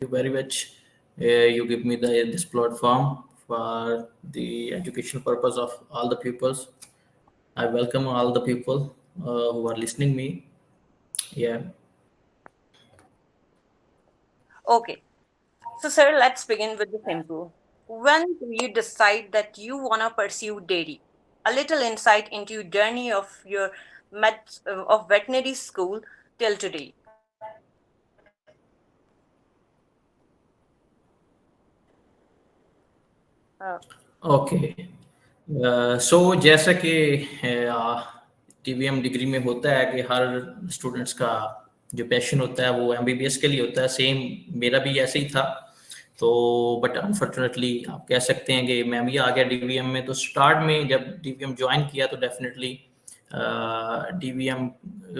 you very much. You give me this platform for the educational purpose of all the pupils. I welcome all the people who are listening me. Yeah. Okay, so sir, let's begin with the simple. When do you decide that you want to pursue dairy? A little insight into your journey of your of veterinary school till today. Uh, okay so जैसा कि TVM degree में होता है कि हर students का जो passion होता है वो एमबीबीएस के लिए होता है, सेम मेरा भी ऐसे ही था। तो बट अनफॉर्चुनेटली आप कह सकते हैं कि मैं भी आ गया डीवीएम में। तो स्टार्ट में जब डीवीएम ज्वाइन किया तो डेफिनेटली डीवीएम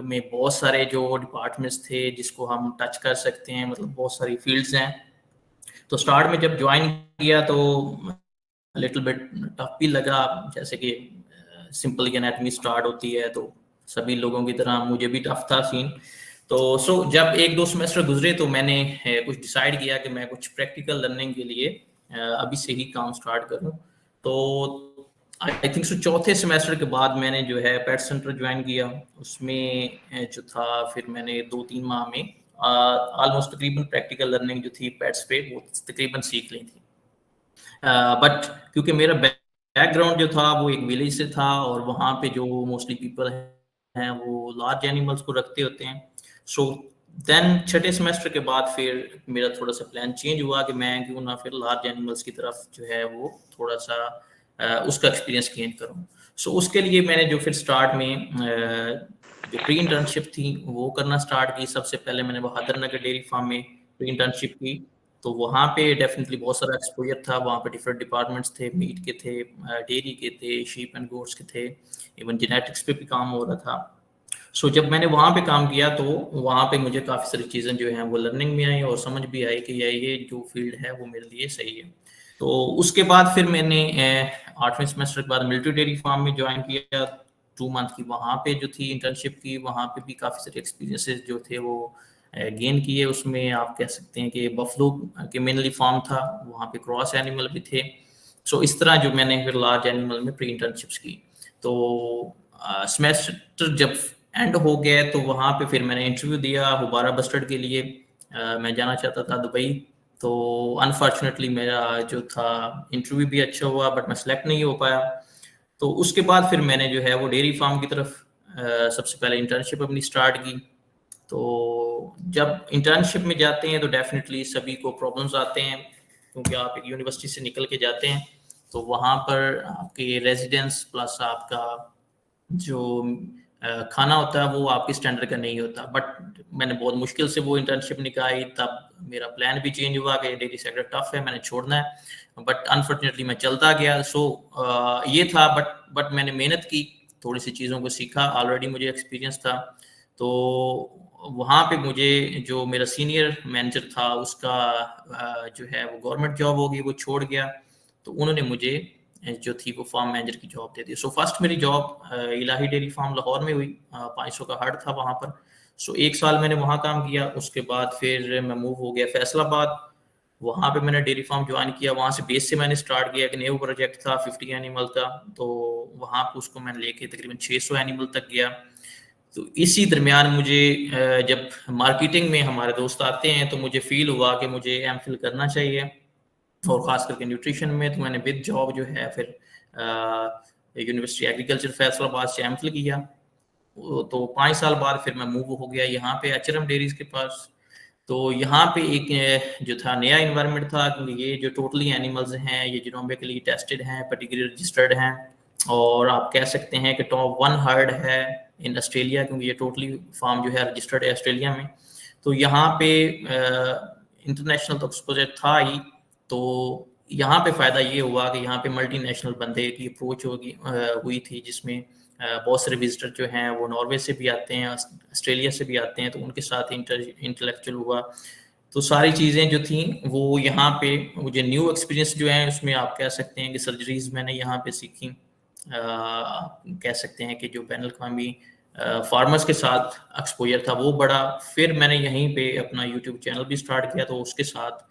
में बहुत सारे जो डिपार्टमेंट्स थे जिसको हम टच कर सकते हैं, मतलब बहुत सारी फील्ड्स हैं। तो स्टार्ट में जब ज्वाइन किया तो लिटिल बिट टफ भी लगा, जैसे कि सिंपल एनाटॉमी स्टार्ट होती है तो सभी लोगों की तरह मुझे भी टफ था सीन। तो जब एक दो सेमेस्टर गुजरे तो मैंने कुछ डिसाइड किया कि मैं कुछ प्रैक्टिकल लर्निंग के लिए अभी से ही काम स्टार्ट करूं। तो आई थिंक सो चौथे सेमेस्टर के बाद मैंने जो है पेट सेंटर ज्वाइन किया। उसमें जो था फिर मैंने 2-3 माह में ऑलमोस्ट तकरीबन प्रैक्टिकल लर्निंग जो थी पेट्स पे वो तकरीबन सीख ली थी। बट क्योंकि मेरा बैकग्राउंड जो था वो एक विलेज से था और वहाँ पे जो मोस्टली पीपल हैं वो लार्ज एनिमल्स को रखते होते हैं। सो देन छठे सेमेस्टर के बाद फिर मेरा थोड़ा सा प्लान चेंज हुआ कि मैं क्यों ना फिर लार्ज एनिमल्स की तरफ जो है वो थोड़ा सा उसका एक्सपीरियंस गेन करूँ। सो उसके लिए मैंने जो फिर स्टार्ट में जो प्री इंटर्नशिप थी वो करना स्टार्ट की। सबसे पहले मैंने बहादुर नगर डेयरी फार्म में प्री इंटर्नशिप की। तो वहाँ पे डेफिनेटली बहुत सारा एक्सपोजर था। वहाँ पे डिफरेंट डिपार्टमेंट्स थे, मीट के थे, डेयरी के थे, शीप एंड गोट्स के थे, इवन जेनेटिक्स पे भी काम हो रहा था। सो जब मैंने वहाँ पे काम किया तो वहाँ पे मुझे काफ़ी सारी चीज़ें जो हैं वो लर्निंग में आई और समझ भी आई कि ये जो फील्ड है वो मेरे लिए सही है। तो उसके बाद फिर मैंने 8वें सेमेस्टर के बाद मिलिट्री डेयरी फार्म में ज्वाइन किया। 2 मंथ की वहाँ पे जो थी इंटर्नशिप की, वहाँ पे भी काफ़ी सारे एक्सपीरियंसेस जो थे वो गेन किए। उसमें आप कह सकते हैं कि बफलो के मेनली फार्म था, वहाँ पे क्रॉस एनिमल भी थे। सो इस तरह जो मैंने फिर लार्ज एनिमल में प्री इंटर्नशिप्स की। तो सेमेस्टर जब एंड हो गया तो वहाँ पे फिर मैंने इंटरव्यू दिया हुबारा बस्टर्ड के लिए। मैं जाना चाहता था दुबई। तो अनफॉर्चुनेटली मेरा जो था इंटरव्यू भी अच्छा हुआ बट मैं सेलेक्ट नहीं हो पाया। तो उसके बाद फिर मैंने जो है वो डेयरी फार्म की तरफ सबसे पहले इंटर्नशिप अपनी स्टार्ट की। तो जब इंटर्नशिप में जाते हैं तो डेफिनेटली सभी को प्रॉब्लम्स आते हैं, क्योंकि आप एक यूनिवर्सिटी से निकल के जाते हैं तो वहाँ पर आपके रेजिडेंस प्लस आपका जो खाना होता है वो आपके स्टैंडर्ड का नहीं होता। बट मैंने बहुत मुश्किल से वो इंटर्नशिप निकाली, तब मेरा प्लान भी चेंज हुआ कि डेली सेक्टर टफ है, मैंने छोड़ना है। बट अनफॉर्चुनेटली मैं चलता गया। ये था, बट मैंने मेहनत की, थोड़ी सी चीज़ों को सीखा, ऑलरेडी मुझे एक्सपीरियंस था। तो वहाँ पे मुझे जो मेरा सीनियर मैनेजर था उसका जो है वो गवर्नमेंट जॉब होगी, वो छोड़ गया। तो उन्होंने मुझे जो थी वो फार्म मैनेजर की जॉब दे दी। सो फर्स्ट मेरी जॉब इलाही डेयरी फार्म लाहौर में हुई। 500 का हट था वहाँ पर। सो 1 साल मैंने वहाँ काम किया। उसके बाद फिर मैं मूव हो गया फैसलाबाद। वहाँ पे मैंने डेयरी फार्म ज्वाइन किया। वहाँ से बेस से मैंने स्टार्ट किया। एक न्यू प्रोजेक्ट था 50 एनिमल का। तो वहाँ पे उसको मैंने लेके तकरीबन 600 एनिमल तक गया। तो इसी दरमियान मुझे जब मार्केटिंग में हमारे दोस्त आते हैं तो मुझे फील हुआ कि मुझे एमफिल करना चाहिए, और ख़ास करके न्यूट्रिशन में। तो मैंने विद जॉब जो है फिर यूनिवर्सिटी एग्रीकल्चर फैसलाबाद से एमफिल किया। तो 5 साल बाद फिर मैं मूव हो गया यहाँ पे एचआरएम डेयरीज के पास। तो यहाँ पे एक जो था नया इन्वायरमेंट था, क्योंकि ये जो टोटली एनिमल्स हैं ये जीनोमिकली टेस्टेड हैं, पर्टिकुलर रजिस्टर्ड हैं, और आप कह सकते हैं कि टॉप 1 हर्ड है इन ऑस्ट्रेलिया, क्योंकि ये टोटली फार्म जो है रजिस्टर्ड है ऑस्ट्रेलिया में। तो यहाँ पे इंटरनेशनल तो एक्सपोजर था ही। तो यहाँ पे फ़ायदा ये हुआ कि यहाँ पे मल्टीनेशनल बंदे की अप्रोच हुई थी, जिसमें बहुत सारे विजिटर जो हैं वो नॉर्वे से भी आते हैं, ऑस्ट्रेलिया से भी आते हैं। तो उनके साथ इंटेलेक्चुअल हुआ। तो सारी चीज़ें जो थी वो यहाँ पे मुझे न्यू एक्सपीरियंस जो है उसमें आप कह सकते हैं कि सर्जरीज मैंने यहाँ पे सीखी। कह सकते हैं कि जो बैनुल-अक़वामी फार्मर्स के साथ एक्सपोजर था वो बढ़ा। फिर मैंने यहीं पे अपना यूट्यूब चैनल भी स्टार्ट किया, तो उसके साथ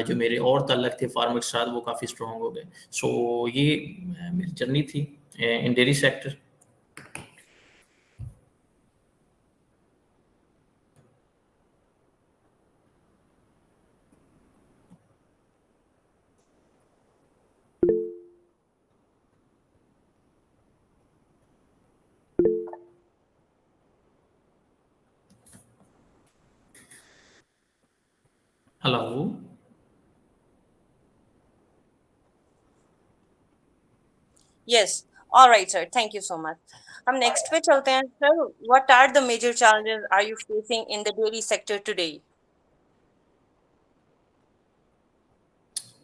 जो मेरे और ताल्लुक थे फार्मर के साथ वो काफ़ी स्ट्रॉन्ग हो गए। सो ये मेरी जर्नी थी in dairy sector. Hello. Yes. All right, sir. Thank you so much. हम next पे चलते हैं, sir. What are the major challenges are you facing in the dairy sector today?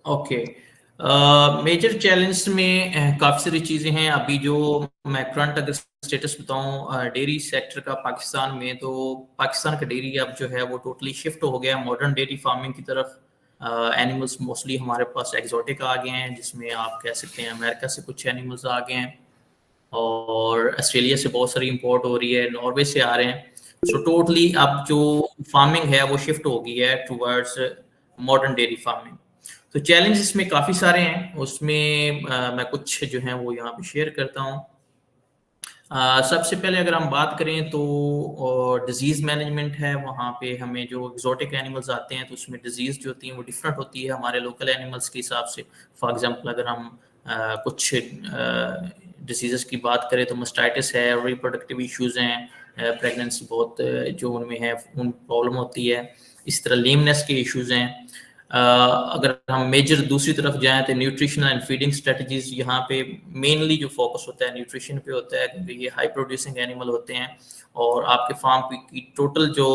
Okay, major challenge में काफ़ी सारी चीज़ें हैं। अभी जो मैं करंट अगर स्टेटस बताऊं डेयरी सेक्टर का पाकिस्तान में, तो पाकिस्तान का डेयरी अब जो है वो टोटली शिफ्ट हो गया मॉडर्न डेयरी फार्मिंग की तरफ। एनिमल्स मोस्टली हमारे पास एक्सोटिक आ गए हैं, जिसमें आप कह सकते हैं अमेरिका से कुछ एनिमल्स आ गए हैं और ऑस्ट्रेलिया से बहुत सारी इंपोर्ट हो रही है, नॉर्वे से आ रहे हैं। सो टोटली अब जो फार्मिंग है वो शिफ्ट हो गई है टुवर्ड्स मॉडर्न डेयरी फार्मिंग। तो चैलेंज इसमें काफ़ी सारे हैं, उसमें मैं कुछ जो हैं वो यहाँ पे शेयर करता हूँ। सबसे पहले अगर हम बात करें तो डिजीज़ मैनेजमेंट है। वहाँ पे हमें जो एक्सोटिक एनिमल्स आते हैं तो उसमें डिजीज़ जो होती है वो डिफरेंट होती है हमारे लोकल एनिमल्स के हिसाब से। फॉर एग्जांपल अगर हम कुछ डिसीज़ की बात करें तो मस्टाइटिस है, रिप्रोडक्टिव इश्यूज़ हैं, प्रेगनेंसी बहुत जो उनमें है उन प्रॉब्लम होती है। इस तरह लेमनेस के इश्यूज़ हैं। अगर हम मेजर दूसरी तरफ जाएं तो न्यूट्रिशनल एंड फीडिंग स्ट्रेटजीज, यहाँ पे मेनली जो फोकस होता है न्यूट्रिशन पे होता है, क्योंकि ये हाई प्रोड्यूसिंग एनिमल होते हैं और आपके फार्म की टोटल जो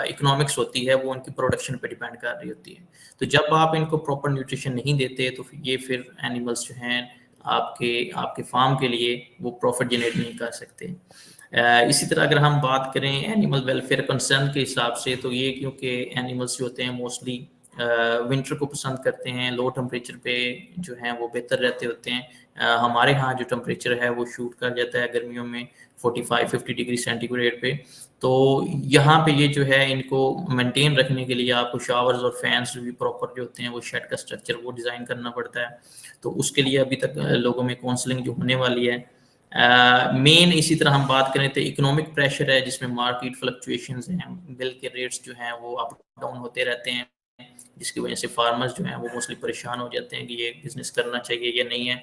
इकोनॉमिक्स होती है वो उनकी प्रोडक्शन पे डिपेंड कर रही होती है। तो जब आप इनको प्रॉपर न्यूट्रिशन नहीं देते तो ये फिर एनिमल्स जो हैं आपके आपके फार्म के लिए वो प्रॉफिट जनरेट नहीं कर सकते। इसी तरह अगर हम बात करें एनिमल वेलफेयर कंसर्न के हिसाब से, तो ये क्योंकि एनिमल्स जो होते हैं मोस्टली विंटर को पसंद करते हैं, लो टेम्परेचर पे जो हैं वो बेहतर रहते होते हैं। हमारे यहाँ जो टेम्परेचर है वो शूट कर जाता है गर्मियों में 45-50 डिग्री सेंटीग्रेड पे। तो यहाँ पे ये जो है इनको मेंटेन रखने के लिए आपको शावर्स और फैंस भी प्रॉपर जो होते हैं वो शेड का स्ट्रक्चर वो डिज़ाइन करना पड़ता है। तो उसके लिए अभी तक लोगों में काउंसलिंग जो होने वाली है। मेन इसी तरह हम बात करें तो इकोनॉमिक प्रेशर है, जिसमें मार्केट फ्लक्चुएशंस हैं, मिल्क के रेट्स जो हैं वो अप डाउन होते रहते हैं, जिसकी वजह से फार्मर्स जो हैं वो मोस्टली परेशान हो जाते हैं कि ये बिजनेस करना चाहिए या नहीं है।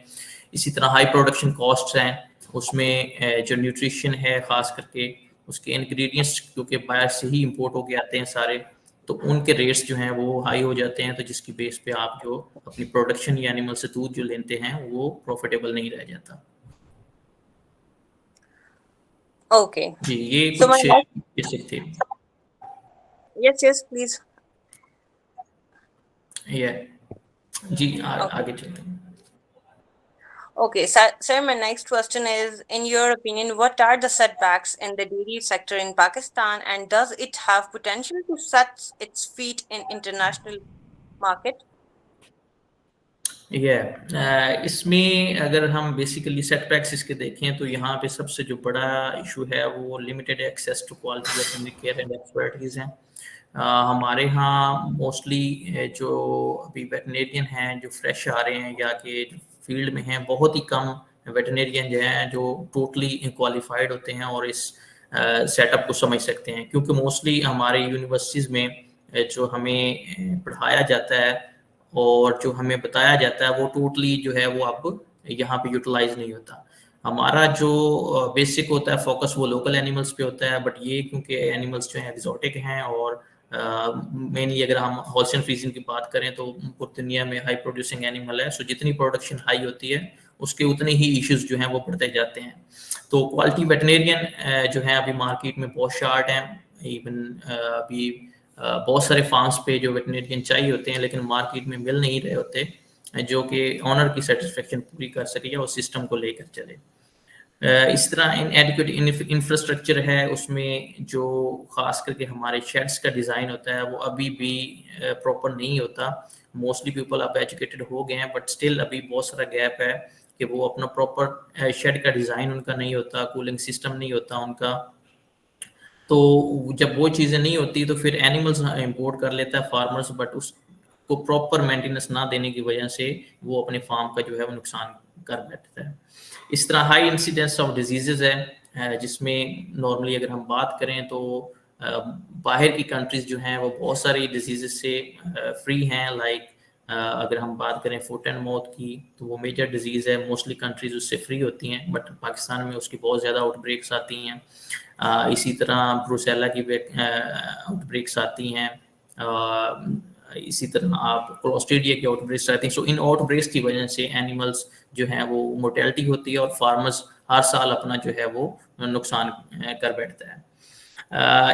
इसी तरह हाई प्रोडक्शन कॉस्ट हैं, उसमें जो न्यूट्रिशन है ख़ास करके उसके इंग्रेडिएंट्स क्योंकि बाहर से ही इंपोर्ट होके आते हैं सारे, तो उनके रेट्स जो हैं वो हाई हो जाते हैं, तो जिसकी बेस पे आप जो अपनी प्रोडक्शन या एनिमल से दूध जो लेते हैं वो प्रॉफिटेबल नहीं रह जाता। Okay. जी, ये So my कुछ next, बेसिक थे। yes, please. ये जी Okay. आगे चलते हैं। Okay, sir, my next question is, in your opinion, what are the setbacks in the dairy sector in Pakistan, and does it have potential to set its feet in international market? इसमें अगर हम basically setbacks इसके देखें तो यहाँ पे सबसे जो बड़ा इशू है वो limited access to quality veterinary care and expertise हैं। हमारे यहाँ मोस्टली जो अभी वेटरनेरियन हैं जो फ्रेश आ रहे हैं या कि फील्ड में हैं, बहुत ही कम वेटरनेरियन जो हैं जो टोटली क्वालिफाइड होते हैं और इस सेटअप को समझ सकते हैं, क्योंकि मोस्टली हमारे यूनिवर्सिटीज़ में जो हमें पढ़ाया जाता है और जो हमें बताया जाता है वो टोटली जो है वो अब यहाँ पे यूटिलाइज नहीं होता। हमारा जो बेसिक होता है फोकस वो लोकल एनिमल्स पे होता है, बट ये क्योंकि एनिमल्स जो हैं एक्सोटिक हैं और मेनली अगर हम हॉल्स्टीन फ्रीजियन की बात करें तो पूरी दुनिया में हाई प्रोड्यूसिंग एनिमल है, सो जितनी प्रोडक्शन हाई होती है उसके उतने ही इश्यूज जो हैं वो बढ़ते जाते हैं। तो क्वालिटी वेटरनेरियन जो है अभी मार्केट में बहुत शार्ट हैं। इवन अभी बहुत सारे फार्म्स पे जो वेटरनेरियन चाहिए होते हैं लेकिन मार्केट में मिल नहीं रहे होते जो कि ऑनर की सेटिस्फेक्शन पूरी कर सके या उस सिस्टम को लेकर चले। इस तरह इनएडिक्वेट इंफ्रास्ट्रक्चर है, उसमें जो खास करके हमारे शेड्स का डिज़ाइन होता है वो अभी भी प्रॉपर नहीं होता। मोस्टली पीपल अब एजुकेटेड हो गए हैं बट स्टिल अभी बहुत सारा गैप है कि वो अपना प्रॉपर शेड का डिज़ाइन उनका नहीं होता, कूलिंग सिस्टम नहीं होता उनका। तो जब वो चीज़ें नहीं होती तो फिर एनिमल्स इंपोर्ट कर लेता है फार्मर्स, बट उसको प्रॉपर मेंटेनेंस ना देने की वजह से वो अपने फार्म का जो है वो नुकसान कर बैठता है। इस तरह हाई इंसिडेंस ऑफ डिजीजेज है, जिसमें नॉर्मली अगर हम बात करें तो बाहर की कंट्रीज जो हैं वो बहुत सारी डिजीजेज से फ्री हैं। लाइक अगर हम बात करें फुट एंड माउथ की, तो वो मेजर डिजीज़ है, मोस्टली कंट्रीज उससे फ्री होती हैं, बट पाकिस्तान में उसकी बहुत ज़्यादा आउटब्रेक्स आती हैं। इसी तरह ब्रूसेला की आउटब्रेक्स आती हैं। इसी तरह आप क्लोस्ट्रीडिया की आउटब्रेक्स आती हैं। सो इन आउटब्रेक्स की वजह से एनिमल्स जो हैं वो मोर्टेलिटी होती है और फार्मर्स हर साल अपना जो है वो नुकसान कर बैठता है।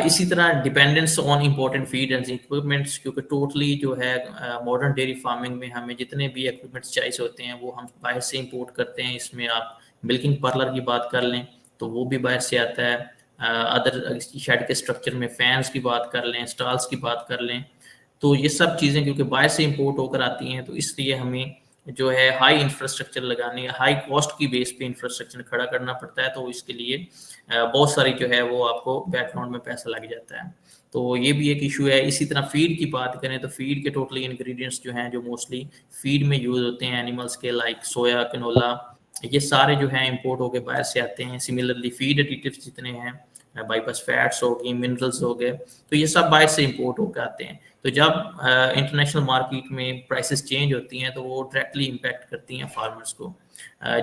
इसी तरह dependence on important feed and equipments, क्योंकि टोटली जो है मॉडर्न डेयरी फार्मिंग में हमें जितने भी इक्विपमेंट्स चाहिए होते हैं वो हम बाहर से इंपोर्ट करते हैं। इसमें आप मिल्किंग पार्लर की बात कर लें तो वो भी बाहर से आता है। अदर शेड के स्ट्रक्चर में फैंस की बात कर लें, स्टॉल्स की बात कर लें, तो ये सब चीज़ें क्योंकि बाहर से इंपोर्ट होकर आती हैं, तो इसलिए हमें जो है हाई इंफ्रास्ट्रक्चर लगाने, हाई कॉस्ट की बेस पे इंफ्रास्ट्रक्चर खड़ा करना पड़ता है। तो इसके लिए बहुत सारी जो है वो आपको बैकग्राउंड में पैसा लग जाता है, तो ये भी एक इशू है। इसी तरह फीड की बात करें तो फीड के टोटली इंग्रेडिएंट्स जो हैं जो मोस्टली फीड में यूज होते हैं एनिमल्स के, लाइक सोया, कनोला, ये सारे जो हैं इंपोर्ट होके बाहर से आते हैं। सिमिलरली फीड एडिटिव्स जितने हैं, बाईपास फैट्स हो गई, मिनरल्स हो गए, तो ये सब बाहर से इंपोर्ट होकर आते हैं। तो जब इंटरनेशनल मार्केट में प्राइसेस चेंज होती हैं तो वो डायरेक्टली इम्पैक्ट करती हैं फार्मर्स को।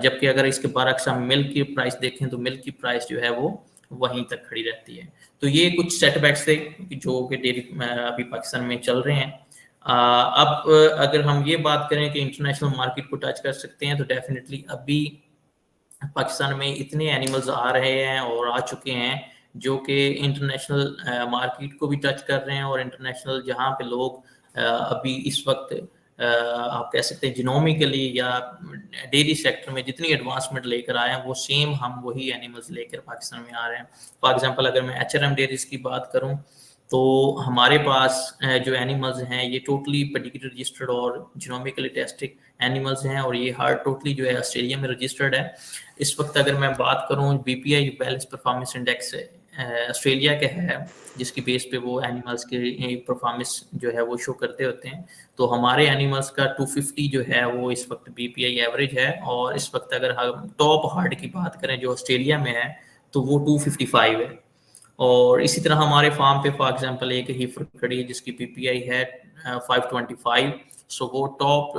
जबकि अगर इसके बरअक्स हम मिल्क की प्राइस देखें तो मिल्क की प्राइस जो है वो वहीं तक खड़ी रहती है। तो ये कुछ सेटबैक्स थे जो कि डेयरी अभी पाकिस्तान में चल रहे हैं। अब अगर हम ये बात करें कि इंटरनेशनल मार्केट को टच कर सकते हैं, तो डेफिनेटली अभी पाकिस्तान में इतने एनिमल्स आ रहे हैं और आ चुके हैं जो कि इंटरनेशनल मार्केट को भी टच कर रहे हैं, और इंटरनेशनल जहाँ पे लोग अभी इस वक्त आप कह सकते हैं जिनोमिकली या डेयरी सेक्टर में जितनी एडवांसमेंट लेकर आए हैं वो सेम हम वही एनिमल्स लेकर पाकिस्तान में आ रहे हैं। फॉर एग्जांपल अगर मैं HRM डेयरीज की बात करूं तो हमारे पास जो एनिमल्स हैं ये टोटली पेडिग्री रजिस्टर्ड और जिनोमिकली टेस्टेड एनिमल्स हैं, और ये हर टोटली जो है ऑस्ट्रेलिया में रजिस्टर्ड है। इस वक्त अगर मैं बात करूं BPI balance performance index Australia के है, जिसकी बेस पे वो एनिमल्स के परफॉर्मेंस जो है वो शो करते होते हैं, तो हमारे एनिमल्स का 250 जो है वो इस वक्त BPI एवरेज है। और इस वक्त अगर हम टॉप हार्ड की बात करें जो ऑस्ट्रेलिया में है तो वो 255 है। और इसी तरह हमारे फार्म पे फॉर एग्जांपल एक हीफर खड़ी है जिसकी PPI है 525। सो वो टॉप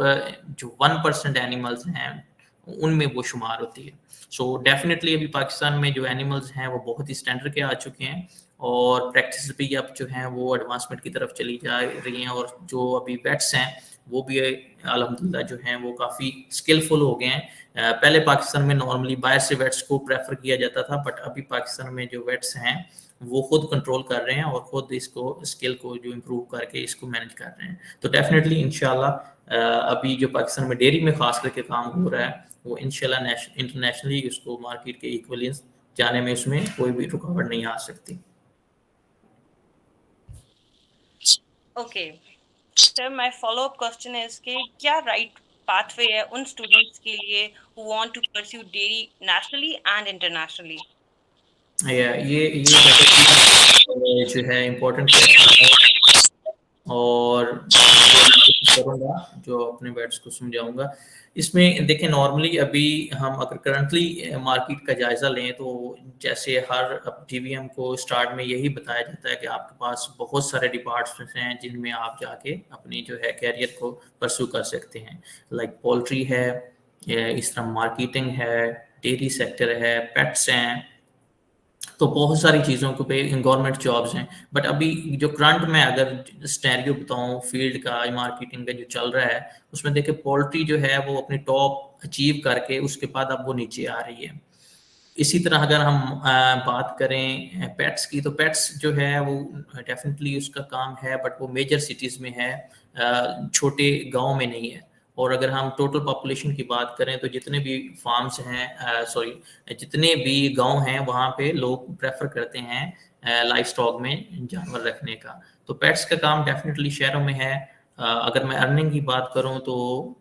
जो 1% एनिमल्स हैं उनमें वो शुमार होती है। सो डेफिनेटली अभी पाकिस्तान में जो एनिमल्स हैं वो बहुत ही स्टैंडर्ड के आ चुके हैं, और प्रैक्टिस भी अब जो हैं वो एडवांसमेंट की तरफ चली जा रही हैं, और जो अभी वेट्स हैं वो भी अल्हम्दुलिल्लाह जो हैं वो काफ़ी स्किलफुल हो गए हैं। पहले पाकिस्तान में नॉर्मली बाहर से वेट्स को प्रेफर किया जाता था, बट अभी पाकिस्तान में जो वेट्स हैं वो खुद कंट्रोल कर रहे हैं और खुद इसको स्किल को जो इम्प्रूव करके इसको मैनेज कर रहे हैं। तो डेफिनेटली इंशाल्लाह अभी जो पाकिस्तान में डेयरी में खास करके काम हो रहा है वो इंशाल्लाह इंटरनेशनली उसको मार्केट के इक्विवेलेंस जाने में उसमें कोई भी रुकावट नहीं आ सकती। Okay sir, my follow up question is कि क्या राइट पाथवे है उन स्टूडेंट्स के लिए who want to pursue dairy nationally and internationally? ये जो है इम्पोर्टेंट क्वेश्चन है, और करूँगा जो अपने बैट्स को समझाऊंगा। इसमें देखें नॉर्मली अभी हम अगर करंटली मार्केट का जायजा लें तो जैसे हर DVM को स्टार्ट में यही बताया जाता है कि आपके पास बहुत सारे डिपार्टमेंट्स हैं जिनमें आप जाके अपनी जो है कैरियर को परस्यू कर सकते हैं। लाइक पोल्ट्री है, इस तरह मार्केटिंग है, डेयरी सेक्टर है, पेट्स हैं, तो बहुत सारी चीज़ों को पे गवर्नमेंट जॉब्स हैं। बट अभी जो करंट में अगर स्टैरियो बताऊँ फील्ड का, मार्केटिंग का जो चल रहा है, उसमें देखिए पोल्ट्री जो है वो अपनी टॉप अचीव करके उसके बाद अब वो नीचे आ रही है। इसी तरह अगर हम बात करें पेट्स की, तो पेट्स जो है वो डेफिनेटली उसका काम है, बट वो मेजर सिटीज़ में है, छोटे गाँव में नहीं है। और अगर हम टोटल पॉपुलेशन की बात करें तो जितने भी फार्म्स हैं, जितने भी गांव हैं वहाँ पे लोग प्रेफर करते हैं लाइफ स्टॉक में जानवर रखने का। तो पेट्स का काम डेफिनेटली शहरों में है। अगर मैं अर्निंग की बात करूं तो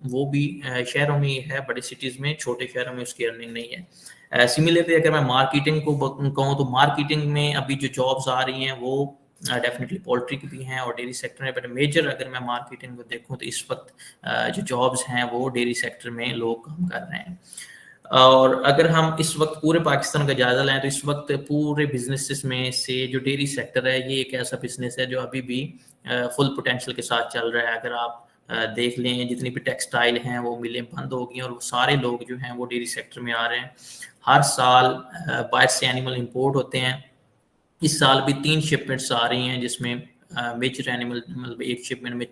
वो भी शहरों में ही है, बड़े सिटीज़ में, छोटे शहरों में उसकी अर्निंग नहीं है। सिमिलरली अगर मैं मार्केटिंग को कहूँ तो मार्केटिंग में अभी जो जॉब्स आ रही हैं वो डेफिनेटली पोल्ट्री की भी हैं और डेयरी सेक्टर में, बट मेजर अगर मैं मार्केटिंग को देखूं तो इस वक्त जो जॉब्स हैं वो डेयरी सेक्टर में लोग काम कर रहे हैं। और अगर हम इस वक्त पूरे पाकिस्तान का जायजा लें तो इस वक्त पूरे बिजनेसेस में से जो डेयरी सेक्टर है ये एक ऐसा बिजनेस है जो अभी भी फुल पोटेंशियल के साथ चल रहा है। अगर आप देख लें जितनी भी टेक्सटाइल हैं वो मिलें बंद हो गई और वो सारे लोग जो हैं वो डेयरी सेक्टर में आ रहे हैं। हर साल बाहर से एनिमल इंपोर्ट होते हैं। इस साल भी 3 शिपमेंट्स आ रही हैं जिसमें मेजर एनिमल, मतलब एक शिपमेंट में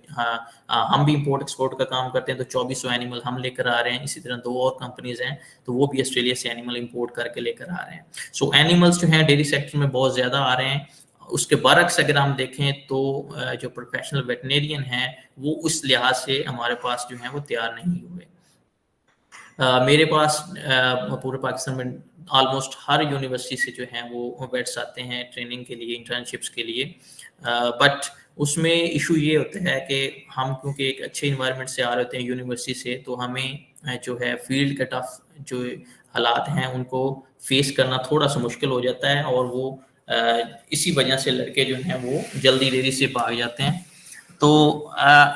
हम भी इंपोर्ट एक्सपोर्ट का काम करते हैं तो 2400 एनिमल हम लेकर आ रहे हैं। इसी तरह 2 और कंपनीज हैं तो वो भी ऑस्ट्रेलिया से एनिमल इंपोर्ट करके लेकर आ रहे हैं। सो एनिमल्स जो हैं डेयरी सेक्टर में बहुत ज़्यादा आ रहे हैं। उसके बरक्स अगर हम देखें तो जो प्रोफेशनल वेटनेरियन हैं वो उस लिहाज से हमारे पास जो है वो तैयार नहीं हुए। मेरे पास पूरे पाकिस्तान में ऑलमोस्ट हर यूनिवर्सिटी से जो हैं वो वेट्स आते हैं ट्रेनिंग के लिए, इंटर्नशिप्स के लिए, बट उसमें इशू ये होता है कि हम क्योंकि एक अच्छे इन्वायरमेंट से आ रहे होते हैं यूनिवर्सिटी से, तो हमें जो है फील्ड का टफ जो हालात हैं उनको फेस करना थोड़ा सा मुश्किल हो जाता है और वो इसी वजह से लड़के जो हैं वो जल्दी देरी से भाग जाते हैं। तो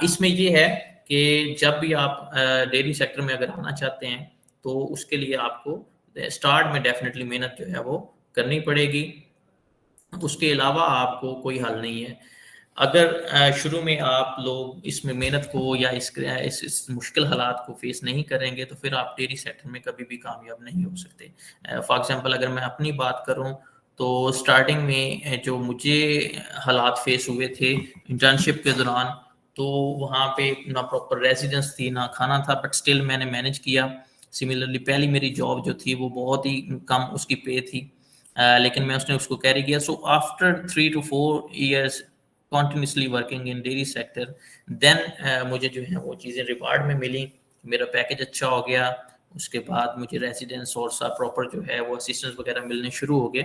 इसमें ये है कि जब भी आप डेयरी सेक्टर में अगर आना चाहते हैं तो उसके लिए आपको स्टार्ट में डेफिनेटली मेहनत जो है वो करनी पड़ेगी। उसके अलावा आपको कोई हल नहीं है। अगर शुरू में आप लोग इसमें मेहनत को या इस मुश्किल हालात को फेस नहीं करेंगे तो फिर आप डेयरी सेक्टर में कभी भी कामयाब नहीं हो सकते। फॉर एग्जांपल अगर मैं अपनी बात करूं तो स्टार्टिंग में जो मुझे हालात फेस हुए थे इंटर्नशिप के दौरान, तो वहाँ पे ना प्रॉपर रेजिडेंस थी ना खाना था, बट स्टिल मैंने मैनेज किया। सिमिलरली पहली मेरी जॉब जो थी वो बहुत ही कम उसकी पे थी, लेकिन मैं उसको कैरी किया। So after 3 to 4 years continuously working in dairy sector, then मुझे जो है वो चीज़ें रिवार्ड में मिली, मेरा पैकेज अच्छा हो गया। उसके बाद मुझे रेजिडेंस और सब प्रॉपर जो है वो असिस्टेंस वगैरह मिलने शुरू हो गए।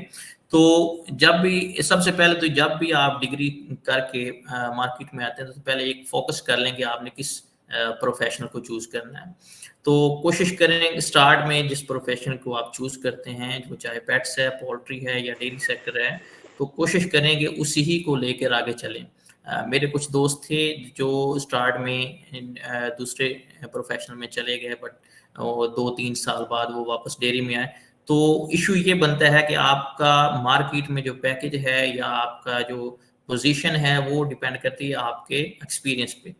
तो जब भी सबसे पहले तो जब भी आप डिग्री करके मार्केट में आते हैं तो पहले एक फोकस कर लें कि आपने किस प्रोफेशन को चूज करना है। तो कोशिश करें स्टार्ट में जिस प्रोफेशन को आप चूज करते हैं, जो चाहे पेट्स है, पोल्ट्री है या डेयरी सेक्टर है, तो कोशिश करें कि उसी ही को लेकर आगे चलें। मेरे कुछ दोस्त थे जो स्टार्ट में दूसरे प्रोफेशनल में चले गए, बट 2-3 साल बाद वो वापस डेयरी में आए। तो इशू ये बनता है कि आपका मार्केट में जो पैकेज है या आपका जो पोजीशन है वो डिपेंड करती है आपके एक्सपीरियंस पे।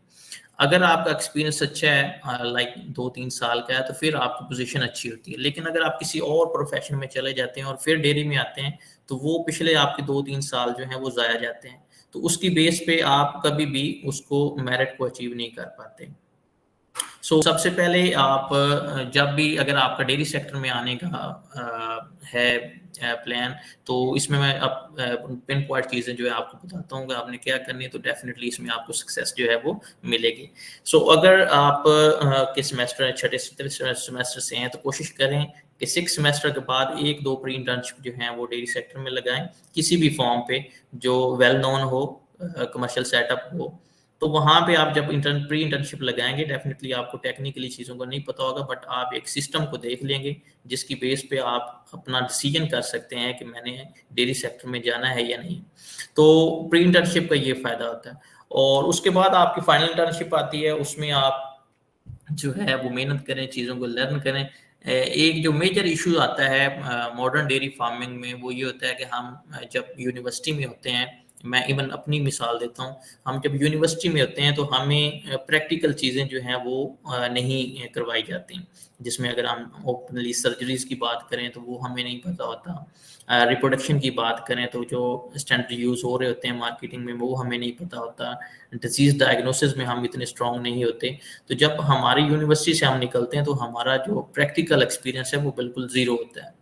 अगर आपका एक्सपीरियंस अच्छा है, लाइक 2-3 साल का है, तो फिर आपकी पोजीशन अच्छी होती है। लेकिन अगर आप किसी और प्रोफेशन में चले जाते हैं और फिर डेयरी में आते हैं तो वो पिछले आपके 2-3 साल जो हैं वो ज़ाया जाते हैं। तो उसकी बेस पे आप कभी भी उसको मेरिट को अचीव नहीं कर पाते। सो सबसे पहले आप जब भी अगर आपका डेयरी सेक्टर में आने का है प्लान, तो इसमें मैं अब पिन पॉइंट चीज़ें जो है आपको बताता हूँ कि आपने क्या करनी है, तो डेफिनेटली इसमें आपको सक्सेस जो है वो मिलेगी। सो अगर आप के सेमेस्टर छठे सेमेस्टर से हैं तो कोशिश करें कि 6 सेमेस्टर के बाद 1-2 प्री इंटर्नशिप जो हैं वो डेयरी सेक्टर में लगाएं, किसी भी फॉर्म पे जो वेल नोन हो, कमर्शियल सेटअप हो। तो वहाँ पे आप जब प्री इंटर्नशिप लगाएंगे, डेफिनेटली आपको टेक्निकली चीज़ों का नहीं पता होगा, बट आप एक सिस्टम को देख लेंगे जिसकी बेस पे आप अपना डिसीजन कर सकते हैं कि मैंने डेयरी सेक्टर में जाना है या नहीं। तो प्री इंटर्नशिप का ये फ़ायदा होता है। और उसके बाद आपकी फाइनल इंटर्नशिप आती है, उसमें आप जो है वो मेहनत करें, चीज़ों को लर्न करें। एक जो मेजर इशू आता है मॉडर्न डेयरी फार्मिंग में वो ये होता है कि हम जब यूनिवर्सिटी में होते हैं, मैं इवन अपनी मिसाल देता हूँ, हम जब यूनिवर्सिटी में होते हैं तो हमें प्रैक्टिकल चीज़ें जो हैं वो नहीं करवाई जाती, जिसमें अगर हम ओपनली सर्जरीज की बात करें तो वो हमें नहीं पता होता। रिप्रोडक्शन की बात करें तो जो स्टैंडर्ड यूज़ हो रहे होते हैं मार्केटिंग में वो हमें नहीं पता होता। डिजीज़ डायग्नोसिस में हम इतने स्ट्रॉन्ग नहीं होते। तो जब हमारी यूनिवर्सिटी से हम निकलते हैं तो हमारा जो प्रैक्टिकल एक्सपीरियंस है वो बिल्कुल ज़ीरो होता है।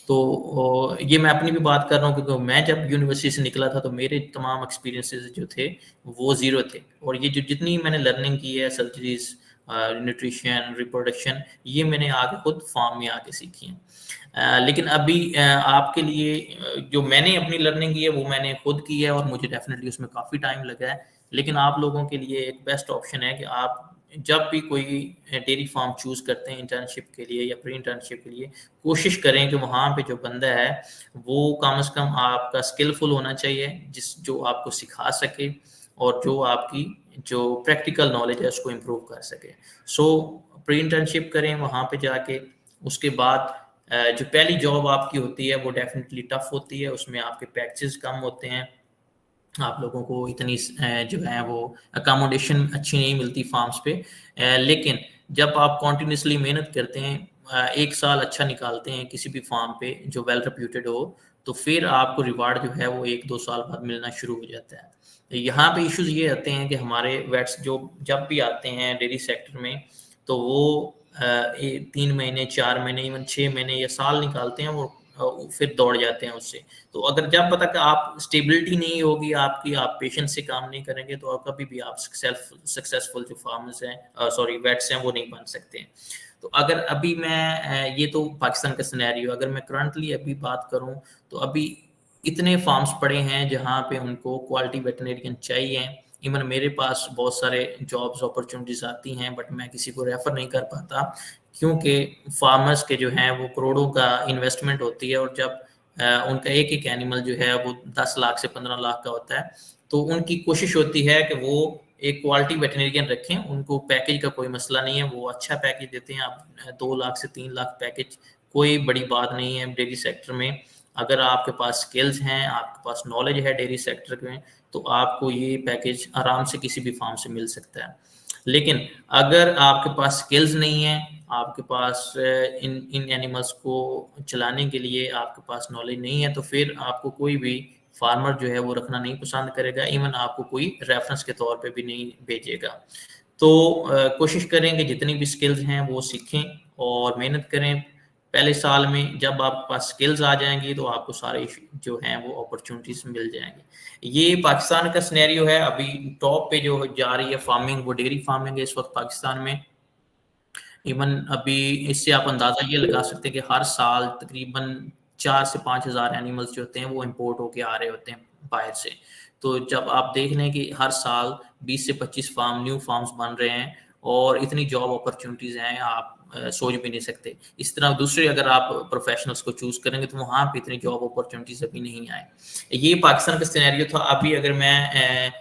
तो ये मैं अपनी भी बात कर रहा हूँ क्योंकि मैं जब यूनिवर्सिटी से निकला था तो मेरे तमाम एक्सपीरियंसेस जो थे वो ज़ीरो थे। और ये जो जितनी मैंने लर्निंग की है, सर्जरीज, न्यूट्रिशन, रिप्रोडक्शन, ये मैंने आगे खुद फार्म में आके सीखी है। लेकिन अभी आपके लिए जो मैंने अपनी लर्निंग की है वो मैंने खुद की है और मुझे डेफिनेटली उसमें काफ़ी टाइम लगा है। लेकिन आप लोगों के लिए एक बेस्ट ऑप्शन है कि आप जब भी कोई डेयरी फार्म चूज़ करते हैं इंटर्नशिप के लिए या प्री इंटर्नशिप के लिए, कोशिश करें कि वहाँ पे जो बंदा है वो कम से कम आपका स्किलफुल होना चाहिए, जो आपको सिखा सके और जो आपकी जो प्रैक्टिकल नॉलेज है उसको इम्प्रूव कर सके। सो प्री इंटर्नशिप करें वहाँ पे जाके, उसके बाद जो पहली जॉब आपकी होती है वो डेफिनेटली टफ होती है, उसमें आपके पैकेजेस कम होते हैं, आप लोगों को इतनी जो है वो अकोमोडेशन अच्छी नहीं मिलती फार्म्स पे, लेकिन जब आप कॉन्टिन्यूसली मेहनत करते हैं, 1 साल अच्छा निकालते हैं किसी भी फार्म पे जो वेल रेप्यूटेड हो, तो फिर आपको रिवार्ड जो है वो 1-2 साल बाद मिलना शुरू हो जाता है। यहाँ पे इश्यूज ये आते हैं कि हमारे वेट्स जो जब भी आते हैं डेयरी सेक्टर में, तो वो 3 महीने, 4 महीने, इवन 6 महीने या साल निकालते हैं, वो फिर दौड़ जाते हैं उससे। तो अगर जब पता कि आप स्टेबिलिटी नहीं होगी आपकी, आप पेशेंस से काम नहीं करेंगे, तो आप कभी भी आप सक्सेसफुल जो फार्मर्स हैं, सॉरी वेट्स हैं, वो नहीं बन सकते हैं। तो अगर अभी मैं ये तो पाकिस्तान का सिनेरियो, अगर मैं करंटली अभी बात करूं, तो अभी इतने फार्म्स पड़े हैं जहां पे उनको क्वालिटी वेटरनेरियन चाहिए। इवन मेरे पास बहुत सारे जॉब्स अपॉर्चुनिटीज आती हैं, बट मैं किसी को रेफर नहीं कर पाता, क्योंकि फार्मर्स के जो हैं वो करोड़ों का इन्वेस्टमेंट होती है, और जब उनका एक एक एनिमल जो है वो 10 लाख से 15 लाख का होता है, तो उनकी कोशिश होती है कि वो एक क्वालिटी वेटरनेरियन रखें। उनको पैकेज का कोई मसला नहीं है, वो अच्छा पैकेज देते हैं। आप 2 लाख से 3 लाख पैकेज कोई बड़ी बात नहीं है डेयरी सेक्टर में। अगर आपके पास स्किल्स हैं, आपके पास नॉलेज है डेयरी सेक्टर में, तो आपको ये पैकेज आराम से किसी भी फार्म से मिल सकता है। लेकिन अगर आपके पास स्किल्स नहीं है, आपके पास इन एनिमल्स को चलाने के लिए आपके पास नॉलेज नहीं है, तो फिर आपको कोई भी फार्मर जो है वो रखना नहीं पसंद करेगा, इवन आपको कोई रेफरेंस के तौर पे भी नहीं भेजेगा। तो कोशिश करें कि जितनी भी स्किल्स हैं वो सीखें और मेहनत करें। पहले साल में जब आपके पास स्किल्स आ जाएंगी, तो आपको सारे जो हैं वो अपॉर्चुनिटीज मिल जाएंगी। ये पाकिस्तान का सिनेरियो है। अभी टॉप पे जो जा रही है फार्मिंग, वो डेयरी फार्मिंग है इस वक्त पाकिस्तान में। इवन अभी इससे आप अंदाजा ये लगा सकते हैं कि हर साल तकरीबन 4 से 5 हज़ार एनिमल्स जो होते हैं वो इम्पोर्ट होके आ रहे होते हैं बाहर से। तो जब आप देख लें कि हर साल 20 से 25 न्यू फार्म्स बन रहे हैं और इतनी जॉब अपॉर्चुनिटीज हैं, आप सोच भी नहीं सकते। इस तरह दूसरे अगर आप प्रोफेशनल्स को चूज करेंगे, तो वहाँ पे इतनी जॉब अपॉर्चुनिटीज अभी नहीं आए। ये पाकिस्तान का सिनेरियो था। अभी अगर मैं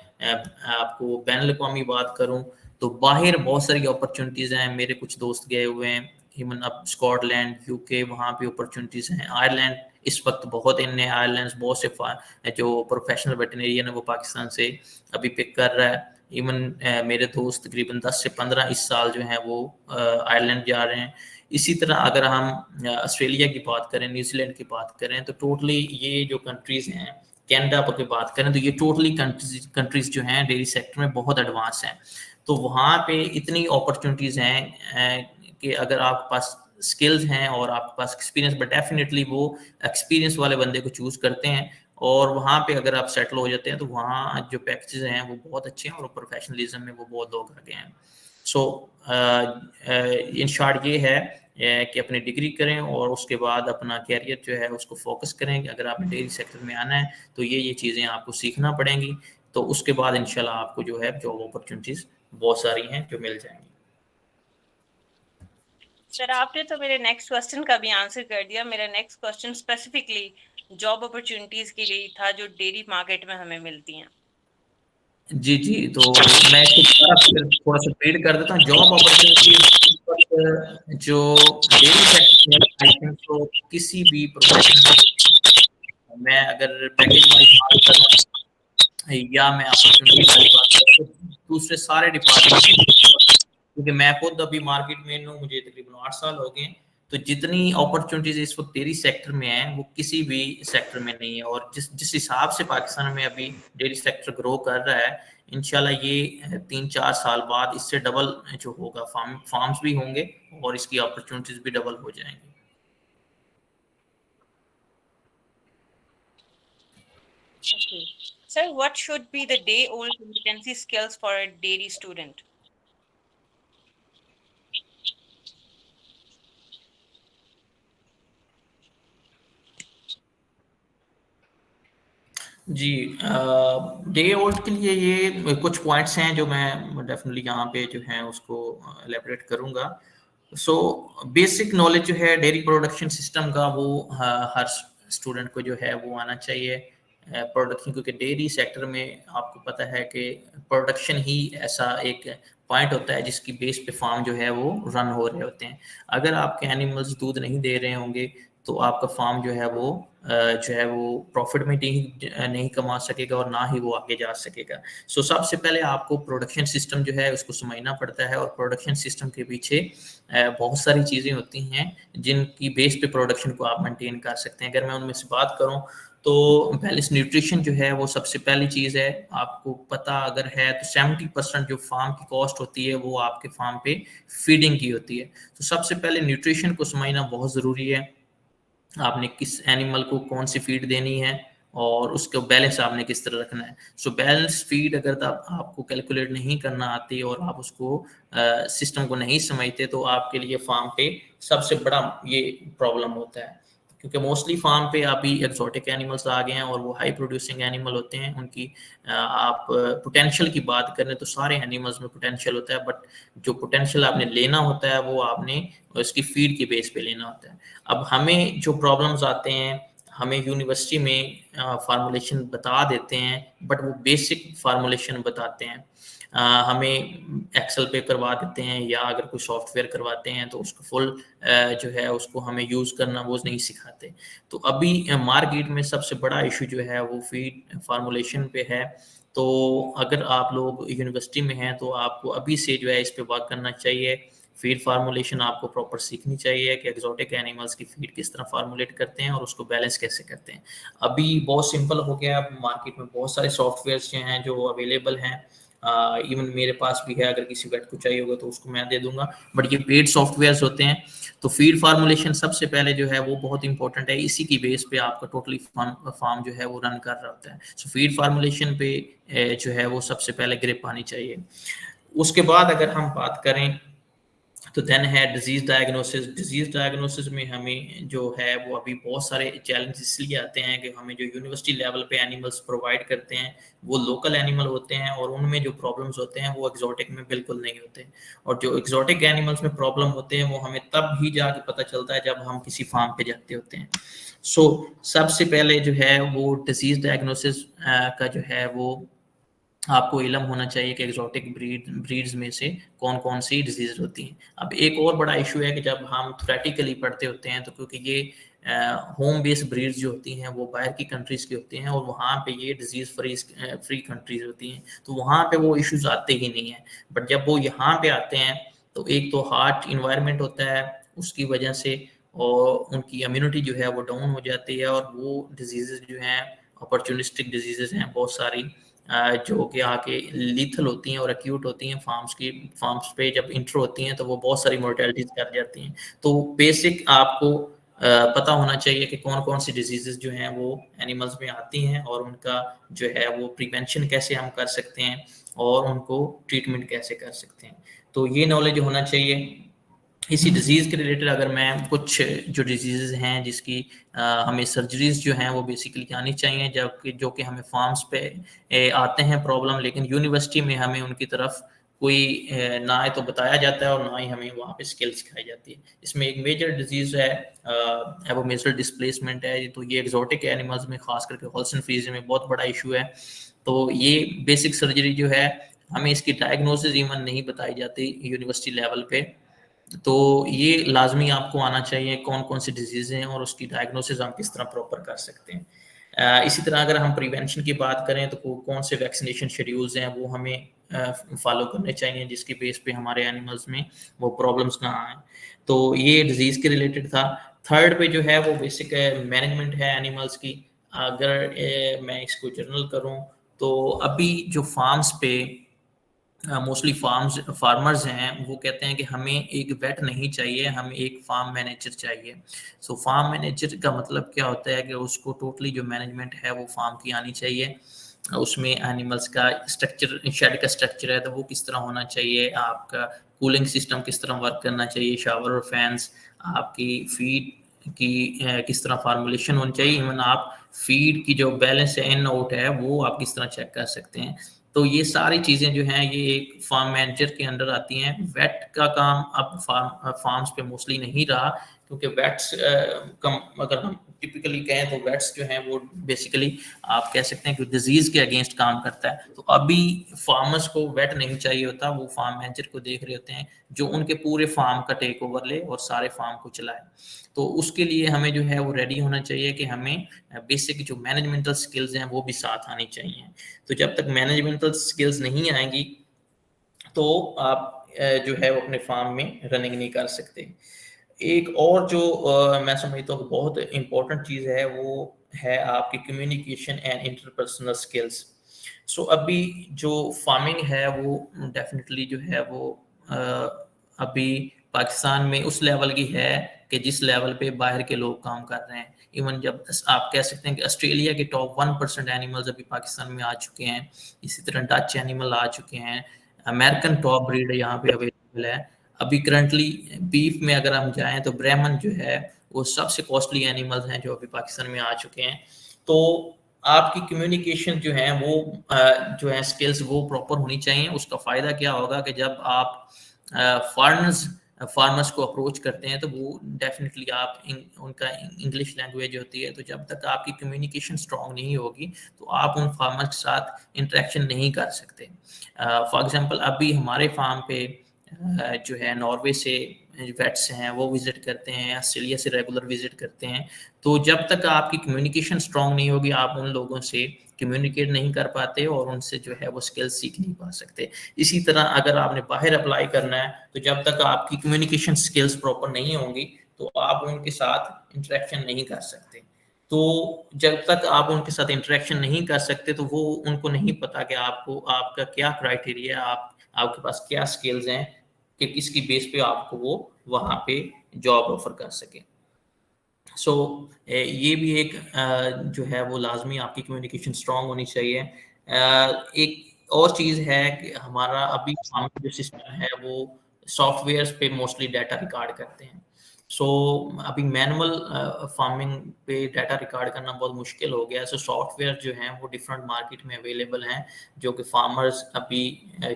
आपको बैन अवी बात करूँ, तो बाहर बहुत सारी अपॉर्चुनिटीज हैं। मेरे कुछ दोस्त गए हुए हैं, इवन अब स्कॉटलैंड, यूके, वहाँ पे अपॉर्चुनिटीज हैं। आयरलैंड इस वक्त बहुत इन है, आयरलैंड बहुत से जो प्रोफेशनल वेटरनेरियन है वो पाकिस्तान से अभी पिक कर रहा है। इवन मेरे दोस्त तकरीबन 10 से 15 इस साल जो है वो आयरलैंड जा रहे हैं। इसी तरह अगर हम ऑस्ट्रेलिया की बात करें, न्यूजीलैंड की बात करें, तो टोटली ये जो कंट्रीज हैं, कनाडा की बात करें, तो ये टोटली कंट्रीज जो हैं डेयरी सेक्टर में बहुत एडवांस हैं। तो वहाँ पे इतनी अपॉर्चुनिटीज हैं कि अगर आपके पास स्किल्स हैं और आपके पास एक्सपीरियंस, बट डेफिनेटली वो एक्सपीरियंस वाले बंदे को चूज करते हैं, और वहाँ पे अगर आप सेटल हो जाते हैं, तो वहाँ जो पैकेजेस हैं वो बहुत अच्छे हैं और प्रोफेशनलिज्म में वो बहुत लोग आगे हैं। सो इन शॉर्ट ये है कि अपनी डिग्री करें और उसके बाद अपना कैरियर जो है उसको फोकस करें। कि अगर आपने डेयरी सेक्टर में आना है, तो ये चीज़ें आपको सीखना पड़ेंगी। तो उसके बाद इंशाल्लाह आपको जो है जॉब अपॉर्चुनिटीज बहुत सारी हैं जो मिल जाएंगी। सर, आपने तो मेरे नेक्स्ट क्वेश्चन का भी आंसर कर दिया। मेरा next question specifically job opportunities के लिए था जो डेयरी मार्केट में हमें मिलती हैं। जी, जी। तो मैं इसको थोड़ा-सा रीड कर देता हूँ। जॉब अपॉर्चुनिटीज़ जो डेयरी सेक्टर में, आई थिंक तो किसी भी प्रोफेशन में, मैं अगर पैकेज वाइज़ बात करूँ या मैं अपॉर्चुनिटी वाइज़ बात करूँ, तो दूसरे सारे डिपार्टमेंट, क्योंकि मैं खुद अभी मार्केट में हूँ, मुझे तकरीबन 8 साल हो गए हैं। तो जितनी अपॉर्चुनिटीज इस वक्त डेयरी सेक्टर में है, वो किसी भी सेक्टर में नहीं है। और जिस जिस हिसाब से पाकिस्तान में अभी डेयरी सेक्टर ग्रो कर रहा है, इंशाल्लाह ये 3-4 साल बाद इससे डबल जो होगा, फार्म्स भी होंगे और इसकी अपॉर्चुनिटीज भी डबल हो जाएंगी। Okay. Sir, what should be the day-old competency skills for a dairy student? जी, डे ओल्ड के लिए ये कुछ पॉइंट्स हैं जो मैं डेफिनेटली यहाँ पे जो है उसको एलैबोरेट करूँगा। सो बेसिक नॉलेज जो है डेयरी प्रोडक्शन सिस्टम का वो हर स्टूडेंट को जो है वो आना चाहिए। प्रोडक्शन, क्योंकि डेयरी सेक्टर में आपको पता है कि प्रोडक्शन ही ऐसा एक पॉइंट होता है जिसकी बेस पे फार्म जो है वो रन हो रहे होते हैं। अगर आपके एनिमल्स दूध नहीं दे रहे होंगे तो आपका फार्म जो है वो प्रॉफिट में नहीं कमा सकेगा और ना ही वो आगे जा सकेगा। सो सबसे पहले आपको प्रोडक्शन सिस्टम जो है उसको समझना पड़ता है, और प्रोडक्शन सिस्टम के पीछे बहुत सारी चीज़ें होती हैं जिनकी बेस पे प्रोडक्शन को आप मेंटेन कर सकते हैं। अगर मैं उनमें से बात करूं तो बैलेंस न्यूट्रिशन जो है वो सबसे पहली चीज़ है। आपको पता अगर है तो 70% जो फार्म की कॉस्ट होती है वो आपके फार्म पे फीडिंग की होती है। तो सबसे पहले न्यूट्रिशन को समझना बहुत ज़रूरी है। आपने किस एनिमल को कौन सी फीड देनी है और उसका बैलेंस आपने किस तरह रखना है। सो बैलेंस फीड अगर तब आपको कैलकुलेट नहीं करना आती और आप उसको सिस्टम को नहीं समझते तो आपके लिए फार्म पे सबसे बड़ा ये प्रॉब्लम होता है, क्योंकि मोस्टली फार्म पे अभी एक्सोटिक एनिमल्स आ गए हैं और वो हाई प्रोड्यूसिंग एनिमल होते हैं। उनकी आप पोटेंशियल की बात करें तो सारे एनिमल्स में पोटेंशियल होता है, बट जो पोटेंशियल आपने लेना होता है वो आपने उसकी फीड के बेस पे लेना होता है। अब हमें जो प्रॉब्लम्स आते हैं, हमें यूनिवर्सिटी में फार्मूलेशन बता देते हैं बट वो बेसिक फार्मूलेशन बताते हैं। हमें एक्सेल पे करवा देते हैं या अगर कोई सॉफ्टवेयर करवाते हैं तो उसको फुल जो है उसको हमें यूज़ करना वो नहीं सिखाते। तो अभी मार्केट में सबसे बड़ा इशू जो है वो फीड फार्मूलेशन पे है। तो अगर आप लोग यूनिवर्सिटी में हैं तो आपको अभी से जो है इस पे वर्क करना चाहिए। फीड फार्मूलेशन आपको प्रॉपर सीखनी चाहिए कि एक्सोटिक एनिमल्स की फीड किस तरह फार्मूलेट करते हैं और उसको बैलेंस कैसे करते हैं। अभी बहुत सिंपल हो गया, मार्केट में बहुत सारे सॉफ्टवेयर्स जो हैं जो अवेलेबल हैं। इवन मेरे पास भी है, अगर किसी वेट को चाहिए होगा तो उसको मैं दे दूंगा, बट ये पेड सॉफ्टवेयर्स होते हैं। तो फीड फार्मूलेशन सबसे पहले जो है वो बहुत इंपॉर्टेंट है, इसी की बेस पे आपका टोटली फार्म जो है वो रन कर रहा होता है। सो फीड फार्मूलेशन पे जो है वो सबसे पहले ग्रिप आनी चाहिए। उसके बाद अगर हम बात करें तो देन है डिजीज डायग्नोसिस। डिजीज डायग्नोसिस में हमें जो है वो अभी बहुत सारे चैलेंज इसलिए आते हैं कि हमें जो यूनिवर्सिटी लेवल पे एनिमल्स प्रोवाइड करते हैं वो लोकल एनिमल होते हैं और उनमें जो प्रॉब्लम्स होते हैं वो एक्सोटिक में बिल्कुल नहीं होते। और जो एक्सोटिक एनिमल्स में प्रॉब्लम होते हैं वो हमें तब ही जाके पता चलता है जब हम किसी फार्म पे जाते होते हैं। सो सबसे पहले जो है वो डिजीज डायग्नोसिस का जो है वो आपको इलम होना चाहिए कि एक्सोटिक ब्रीड्स में से कौन कौन सी डिजीज होती हैं। अब एक और बड़ा इशू है कि जब हम थ्योरेटिकली पढ़ते होते हैं तो क्योंकि ये होम बेस्ड ब्रीड्स जो होती हैं वो बाहर की कंट्रीज की होती हैं और वहाँ पे ये डिजीज फ्री कंट्रीज होती हैं, तो वहाँ पे वो इश्यूज आते ही नहीं हैं। बट जब वो यहाँ पे आते हैं तो एक तो हार्ट इन्वायरमेंट होता है उसकी वजह से, और उनकी इम्यूनिटी जो है वो डाउन हो जाती है और वो डिजीजेज जो हैं अपॉर्चुनिस्टिक डिजीजेज हैं बहुत सारी, जो कि आके लीथल होती हैं और एक्यूट होती हैं। फार्म्स पे जब इंटर होती हैं तो वो बहुत सारी मोर्टेलिटीज कर जाती हैं। तो बेसिक आपको पता होना चाहिए कि कौन कौन सी डिजीजेस जो हैं वो एनिमल्स में आती हैं और उनका जो है वो प्रिवेंशन कैसे हम कर सकते हैं और उनको ट्रीटमेंट कैसे कर सकते हैं। तो ये नॉलेज होना चाहिए। इसी डिजीज के रिलेटेड अगर मैं कुछ जो डिजीजेज हैं जिसकी हमें सर्जरीज जो हैं वो बेसिकली आनी चाहिए, जबकि जो कि हमें फार्म्स पे आते हैं प्रॉब्लम, लेकिन यूनिवर्सिटी में हमें उनकी तरफ कोई ना ही तो बताया जाता है और ना ही हमें वहाँ पे स्किल सिखाई जाती है। इसमें एक मेजर डिजीज है एबोमेसल डिस्प्लेसमेंट है। तो ये एक्सोटिक एनिमल्स में खास करके हॉल्सन फ्रीजियन में बहुत बड़ा इशू है। तो ये बेसिक सर्जरी जो है हमें इसकी डायग्नोसिस इवन नहीं बताई जाती यूनिवर्सिटी लेवल पे। तो ये लाजमी आपको आना चाहिए कौन कौन सी डिजीज़ हैं और उसकी डायग्नोसिस हम किस तरह प्रॉपर कर सकते हैं। इसी तरह अगर हम प्रिवेंशन की बात करें तो कौन से वैक्सीनेशन शेड्यूल्स हैं वो हमें फॉलो करने चाहिए जिसकी बेस पे हमारे एनिमल्स में वो प्रॉब्लम्स ना आए। तो ये डिजीज़ के रिलेटेड था। थर्ड पे जो है वो बेसिक मैनेजमेंट है एनिमल्स की। अगर मैं इसको जर्नल करूँ तो अभी जो फार्म्स पे मोस्टली फार्मर्स हैं वो कहते हैं कि हमें एक वेट नहीं चाहिए, हमें एक फार्म मैनेजर चाहिए। सो फार्म मैनेजर का मतलब क्या होता है कि उसको टोटली जो मैनेजमेंट है वो फार्म की आनी चाहिए। उसमें एनिमल्स का स्ट्रक्चर, शेड का स्ट्रक्चर है तो वो किस तरह होना चाहिए, आपका कूलिंग सिस्टम किस तरह वर्क करना चाहिए, शावर और फैंस, आपकी फीड की किस तरह फार्मूलेशन होनी चाहिए, इवन आप फीड की जो बैलेंस है, इन आउट है, वो आप किस तरह चेक कर सकते हैं। तो ये सारी चीज़ें जो हैं ये एक फार्म मैनेजर के अंडर आती हैं। वेट का काम अब फार्म्स पे मोस्टली नहीं रहा, क्योंकि वेट्स कम, अगर हम टिपिकली कहें तो वेट्स जो हैं वो बेसिकली आप कह सकते हैं कि डिजीज के अगेंस्ट काम करता है। तो अभी फार्मर्स को वेट नहीं चाहिए होता, वो फार्म मैनेजर को देख रहे होते हैं जो उनके पूरे फार्म का टेक ओवर ले और सारे फार्म को चलाए। तो उसके लिए हमें जो है वो रेडी होना चाहिए कि हमें बेसिक जो मैनेजमेंटल स्किल्स हैं वो भी साथ आनी चाहिए। तो जब तक मैनेजमेंटल स्किल्स नहीं आएंगी तो आप जो है वो अपने फार्म में रनिंग नहीं कर सकते। एक और जो मैं समझता हूँ बहुत इम्पोर्टेंट चीज़ है वो है आपकी कम्युनिकेशन एंड इंटरपर्सनल स्किल्स। सो अभी जो फार्मिंग है वो डेफिनेटली जो है वो अभी पाकिस्तान में उस लेवल की है कि जिस लेवल पे बाहर के लोग काम कर रहे हैं। इवन जब आप कह सकते हैं कि ऑस्ट्रेलिया के टॉप 1% एनिमल्स अभी पाकिस्तान में आ चुके हैं, इसी तरह डच एनिमल आ चुके हैं, अमेरिकन टॉप ब्रीड यहाँ पे अवेलेबल है। अभी करंटली बीफ में अगर हम जाएं तो ब्राह्मण जो है वो सबसे कॉस्टली एनिमल्स हैं जो अभी पाकिस्तान में आ चुके हैं। तो आपकी कम्युनिकेशन जो है वो जो है स्किल्स वो प्रॉपर होनी चाहिए। उसका फ़ायदा क्या होगा कि जब आप फार्मर्स को अप्रोच करते हैं तो वो डेफिनेटली आप उनका इंग्लिश लैंग्वेज होती है, तो जब तक आपकी कम्युनिकेशन स्ट्रांग नहीं होगी तो आप उन फार्मर्स के साथ इंटरेक्शन नहीं कर सकते। फॉर एग्जांपल अभी हमारे फार्म पे जो है नॉर्वे से वेट्स हैं वो विजिट करते हैं, ऑस्ट्रेलिया से रेगुलर विजिट करते हैं। तो जब तक आपकी कम्युनिकेशन स्ट्रांग नहीं होगी आप उन लोगों से कम्युनिकेट नहीं कर पाते और उनसे जो है वो स्किल्स सीख नहीं पा सकते। इसी तरह अगर आपने बाहर अप्लाई करना है तो जब तक आपकी कम्युनिकेशन स्किल्स प्रॉपर नहीं होंगी तो आप उनके साथ इंटरेक्शन नहीं कर सकते। तो जब तक आप उनके साथ इंटरेक्शन नहीं कर सकते तो वो उनको नहीं पता कि आपको आपका क्या क्राइटेरिया, आपके पास क्या स्किल्स हैं कि किसकी बेस पे आपको वो वहाँ पे जॉब ऑफर कर सके। सो ये भी एक जो है वो लाजमी आपकी कम्युनिकेशन स्ट्रांग होनी चाहिए। एक और चीज़ है कि हमारा अभी फार्मिंग जो सिस्टम है वो सॉफ्टवेयर्स पे मोस्टली डाटा रिकॉर्ड करते हैं। सो अभी मैनुअल फार्मिंग पे डाटा रिकॉर्ड करना बहुत मुश्किल हो गया है। सो सॉफ्टवेयर जो हैं वो डिफरेंट मार्केट में अवेलेबल हैं जो कि फार्मर्स अभी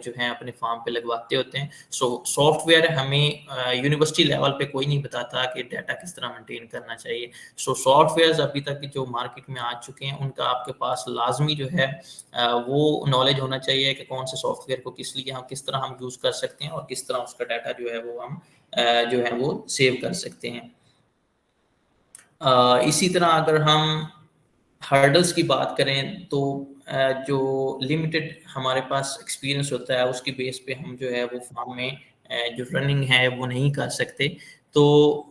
जो हैं अपने फार्म पे लगवाते होते हैं। सो सॉफ्टवेयर हमें यूनिवर्सिटी लेवल पे कोई नहीं बताता कि डाटा किस तरह मेंटेन करना चाहिए। सो सॉफ्टवेयर्स अभी तक जो मार्केट में आ चुके हैं उनका आपके पास लाजमी जो है वो नॉलेज होना चाहिए कि कौन से सॉफ्टवेयर को किस लिए हम किस तरह हम यूज़ कर सकते हैं और किस तरह उसका डाटा जो है वो हम जो है वो सेव कर सकते हैं। इसी तरह अगर हम हर्डल्स की बात करें तो जो लिमिटेड हमारे पास एक्सपीरियंस होता है उसकी बेस पे हम जो है वो फार्म में जो रनिंग है वो नहीं कर सकते। तो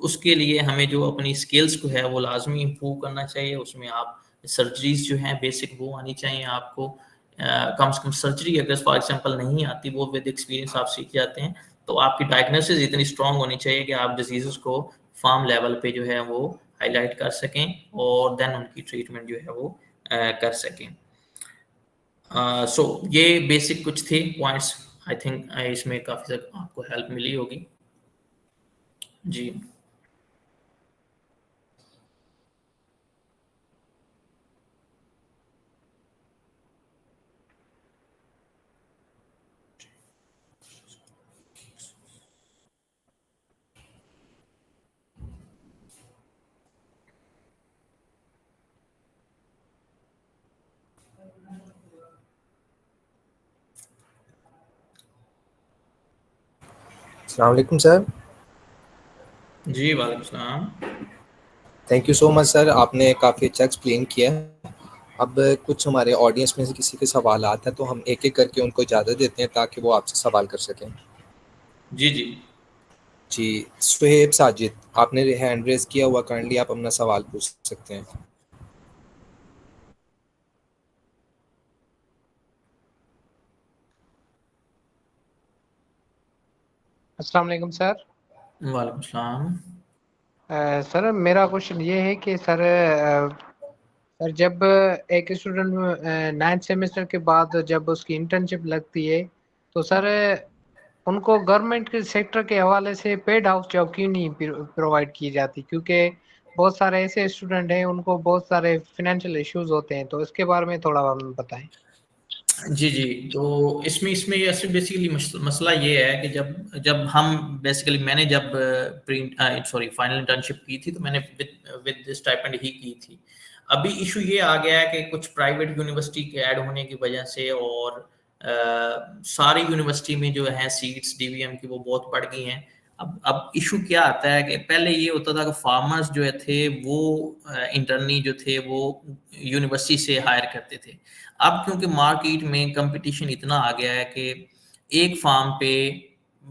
उसके लिए हमें जो अपनी स्किल्स को है वो लाजमी इम्प्रूव करना चाहिए। उसमें आप सर्जरीज जो हैं बेसिक वो आनी चाहिए आपको। कम से कम सर्जरी अगर फॉर एग्जांपल नहीं आती वो विद एक्सपीरियंस आप सीख जाते हैं। तो आपकी डायग्नोसिस इतनी स्ट्रांग होनी चाहिए कि आप डिजीज़ को फार्म लेवल पे जो है वो हाईलाइट कर सकें और देन उनकी ट्रीटमेंट जो है वो कर सकें। सो ये बेसिक कुछ थे पॉइंट्स। आई थिंक इसमें काफ़ी आपको हेल्प मिली होगी। जी। अस्सलाम वालेकुम सर। जी वालेकुम सलाम। Thank you so much sir, आपने काफ़ी अच्छा एक्सप्लेन किया। अब कुछ हमारे ऑडियंस में से किसी के सवाल आते हैं तो हम एक एक करके उनको इजाज़त देते हैं ताकि वो आपसे सवाल कर सकें। जी जी जी, सुहेब साजिद, आपने हैंड रेज किया हुआ, काइंडली आप अपना सवाल पूछ सकते हैं। अस्सलाम वालेकुम सर। वालेकुम सलाम। सर मेरा क्वेश्चन ये है कि सर जब एक स्टूडेंट 9th सेमेस्टर के बाद जब उसकी इंटर्नशिप लगती है तो सर उनको गवर्नमेंट के सेक्टर के हवाले से पेड हाउस जॉब क्यों नहीं प्रोवाइड की जाती? क्योंकि बहुत सारे ऐसे स्टूडेंट हैं उनको बहुत सारे फाइनेंशियल इश्यूज होते हैं, तो इसके बारे में थोड़ा हमें बताएं। जी जी, तो इसमें ऐसे बेसिकली मसला ये है कि जब जब हम बेसिकली मैंने जब फाइनल इंटर्नशिप की थी तो मैंने विद स्टाइपेंड ही की थी। अभी इशू ये आ गया है कि कुछ प्राइवेट यूनिवर्सिटी के ऐड होने की वजह से और सारी यूनिवर्सिटी में जो है सीट्स डीवीएम की वो बहुत बढ़ गई हैं। अब इशू क्या आता है कि पहले ये होता था कि फार्मर्स जो थे वो इंटर्नी जो थे वो यूनिवर्सिटी से हायर करते थे। अब क्योंकि मार्केट में कंपटीशन इतना आ गया है कि एक फार्म पे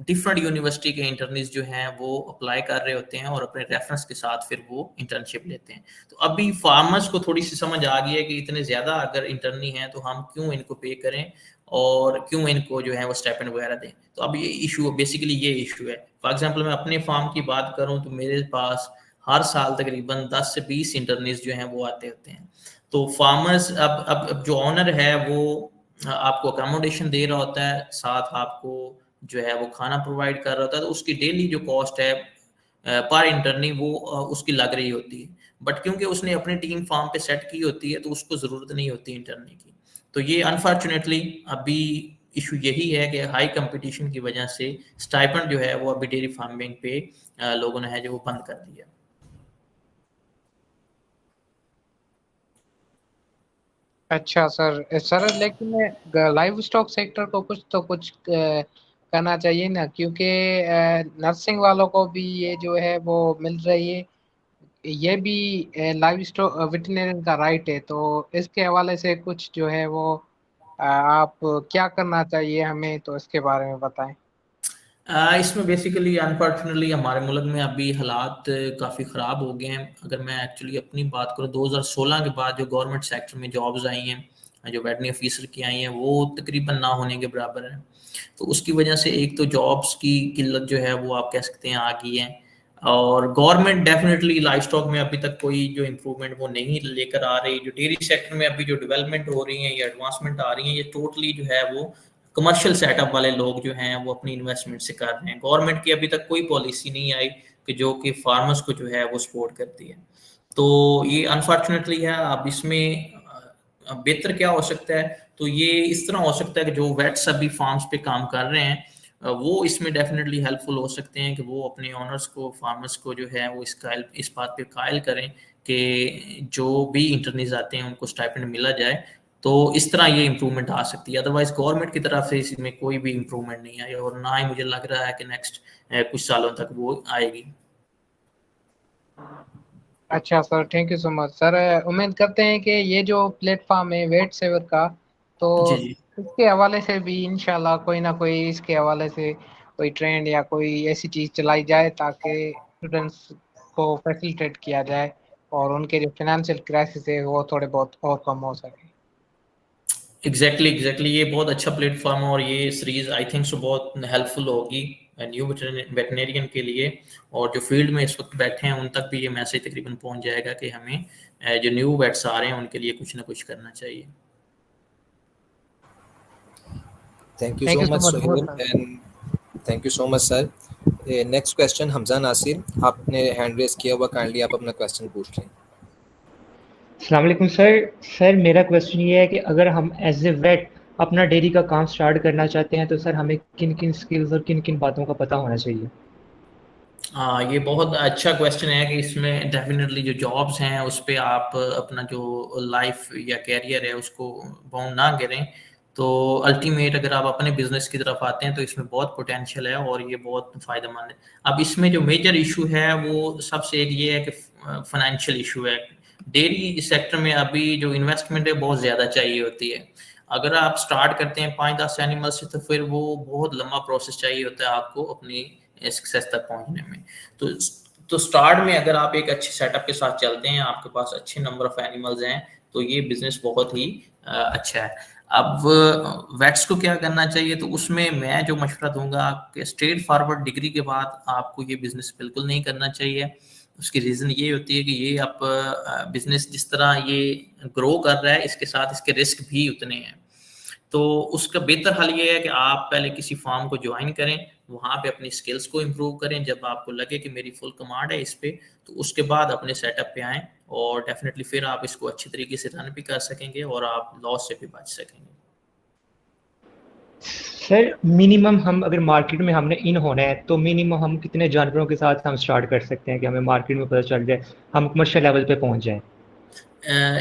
डिफरेंट यूनिवर्सिटी के इंटर्नीज जो हैं वो अप्लाई कर रहे होते हैं और अपने रेफरेंस के साथ फिर वो इंटर्नशिप लेते हैं। तो अभी फार्मर्स को थोड़ी सी समझ आ गई है कि इतने ज्यादा अगर इंटर्नी हैं तो हम क्यों इनको पे करें और क्यों इनको जो है वो स्टाइपेंड वगैरह दें। तो अब ये इशू बेसिकली ये इशू है। फॉर एग्जांपल मैं अपने फार्म की बात करूं तो मेरे पास हर साल तकरीबन 10 से 20 इंटर्नीज जो हैं वो आते होते हैं। तो फार्मर्स अब जो ऑनर है वो आपको अकोमोडेशन दे रहा होता है, साथ आपको जो है वो खाना प्रोवाइड कर रहा होता है, तो उसकी डेली जो कॉस्ट है पर इंटर्नी वो उसकी लग रही होती है। बट क्योंकि उसने अपनी टीम फार्म पे सेट की होती है तो उसको जरूरत नहीं होती इंटर्नी की। तो ये अनफॉर्चुनेटली अभी इशू यही है कि हाई कंपटीशन की वजह से स्टाइपेंड जो है वो अभी डेयरी फार्मिंग पे लोगों ने है जो वो बंद कर दिया। अच्छा सर लेकिन लाइव स्टॉक सेक्टर को कुछ करना चाहिए ना, क्योंकि नर्सिंग वालों को भी ये जो है वो मिल रही है, ये भी लाइव स्टॉक वेटरनरी का राइट है। तो इसके हवाले से कुछ जो है वो आप क्या करना चाहिए हमें, तो इसके बारे में बताएं। इसमें बेसिकली अनफॉर्चुनेटली हमारे मुल्क में अभी हालात काफ़ी ख़राब हो गए हैं। अगर मैं एक्चुअली अपनी बात करूँ 2016 के बाद जो गवर्नमेंट सेक्टर में जॉब्स आई हैं जो वेटरनरी ऑफिसर की आई हैं वो तकरीबन ना होने के बराबर है। तो उसकी वजह से एक तो जॉब्स की किल्लत जो है वो आप कह सकते हैं आ गई है। और गवर्नमेंट डेफिनेटली लाइफ स्टॉक में अभी तक कोई जो इम्प्रूवमेंट वो नहीं लेकर आ रही। जो डेयरी सेक्टर में अभी जो डेवलपमेंट हो रही है या एडवांसमेंट आ रही है ये टोटली जो है वो कमर्शियल सेटअप वाले लोग जो हैं वो अपनी इन्वेस्टमेंट से कर रहे हैं। गवर्नमेंट की अभी तक कोई पॉलिसी नहीं आई कि जो कि फार्मर्स को जो है वो सपोर्ट करती है। तो ये अनफॉर्चुनेटली है। अब इसमें बेहतर क्या हो सकता है, तो ये इस तरह हो सकता है कि जो वेट्स अभी फार्म्स पे काम कर रहे हैं वो इसमें डेफिनेटली हेल्पफुल हो सकते हैं कि वो अपने ओनर्स को फार्मर्स को जो है वो इस बात पे कायल करें कि जो भी इंटर्नीज आते हैं उनको स्टाइपेंड मिला जाए। तो इस तरह ये इम्प्रूवमेंट आ सकती है। अदरवाइज गवर्नमेंट की तरफ से इसमें कोई भी इम्प्रूवमेंट नहीं आई और ना ही मुझे लग रहा है कि नेक्स्ट कुछ सालों तक वो आएगी। अच्छा sir, thank you so much sir. उम्मीद करते हैं कि ये जो प्लेटफॉर्म है वेट सेवर का, तो जी जी इसके हवाले से भी इंशाल्लाह कोई ना कोई इसके हवाले से कोई ट्रेंड या कोई ऐसी चीज़ चलाई जाए ताकि स्टूडेंट्स को फैसिलिटेट किया जाए और उनके जो फाइनेंशियल क्राइसिस है वो थोड़े बहुत और कम हो सके। एग्जैक्टली ये बहुत अच्छा प्लेटफॉर्म है और ये सीरीज आई थिंक सो बहुत हेल्पफुल होगी न्यू वेटरनेरियन के लिए। और जो फील्ड में इस वक्त बैठे हैं उन तक भी ये मैसेज तकरीबन पहुंच जाएगा कि हमें जो न्यू वेट्स आ रहे हैं उनके लिए कुछ ना कुछ करना चाहिए। Thank you so much Sohail and thank you so much sir. Next question Hamza Nasir, आपने हैंड रेज किया हुआ, काइंडली आप अपना क्वेश्चन पूछ लें। अस्सलाम वालेकुम सर मेरा क्वेश्चन ये है कि अगर हम एज ए वेट अपना डेयरी का काम स्टार्ट करना चाहते हैं तो सर हमें किन किन स्किल्स और किन किन बातों का पता होना चाहिए। ये बहुत अच्छा क्वेश्चन है कि इसमें डेफिनेटली जो जॉब्स हैं उस पर आप अपना जो लाइफ या कैरियर है उसको बाउंड ना करें। तो अल्टीमेट अगर आप अपने बिजनेस की तरफ आते हैं तो इसमें बहुत पोटेंशियल है और ये बहुत फायदेमंद है। अब इसमें जो मेजर इशू है वो सबसे एक ये है कि फाइनेंशियल इशू है। डेयरी सेक्टर में अभी जो इन्वेस्टमेंट है बहुत ज़्यादा चाहिए होती है। अगर आप स्टार्ट करते हैं 5-10 एनिमल से तो फिर वो बहुत लंबा प्रोसेस चाहिए होता है आपको अपनी सक्सेस तक पहुंचने में। तो स्टार्ट में अगर आप एक अच्छे सेटअप के साथ चलते हैं, आपके पास अच्छे नंबर ऑफ एनिमल्स हैं, तो ये बिजनेस बहुत ही अच्छा है। अब वेट्स को क्या करना चाहिए, तो उसमें मैं जो मशवरा दूंगा कि स्ट्रेट फॉरवर्ड डिग्री के बाद आपको ये बिजनेस बिल्कुल नहीं करना चाहिए। उसकी रीज़न ये होती है कि ये आप बिजनेस जिस तरह ये ग्रो कर रहा है इसके साथ इसके रिस्क भी उतने हैं। तो उसका बेहतर हल ये है कि आप पहले किसी फार्म को ज्वाइन करें, वहाँ पे अपनी स्किल्स को इम्प्रूव करें। जब आपको लगे कि मेरी फुल कमांड है इस पे, तो उसके बाद अपने सेटअप पे आएँ और डेफिनेटली फिर आप इसको अच्छी तरीके से रन भी कर सकेंगे और आप लॉस से भी बच सकेंगे। सर मिनिमम हम अगर मार्केट में हमने इन होना है तो मिनिमम हम कितने जानवरों के साथ हम स्टार्ट कर सकते हैं कि हमें मार्केट में पता चल जाए, हम कमर्शियल लेवल पे पहुंच जाएं?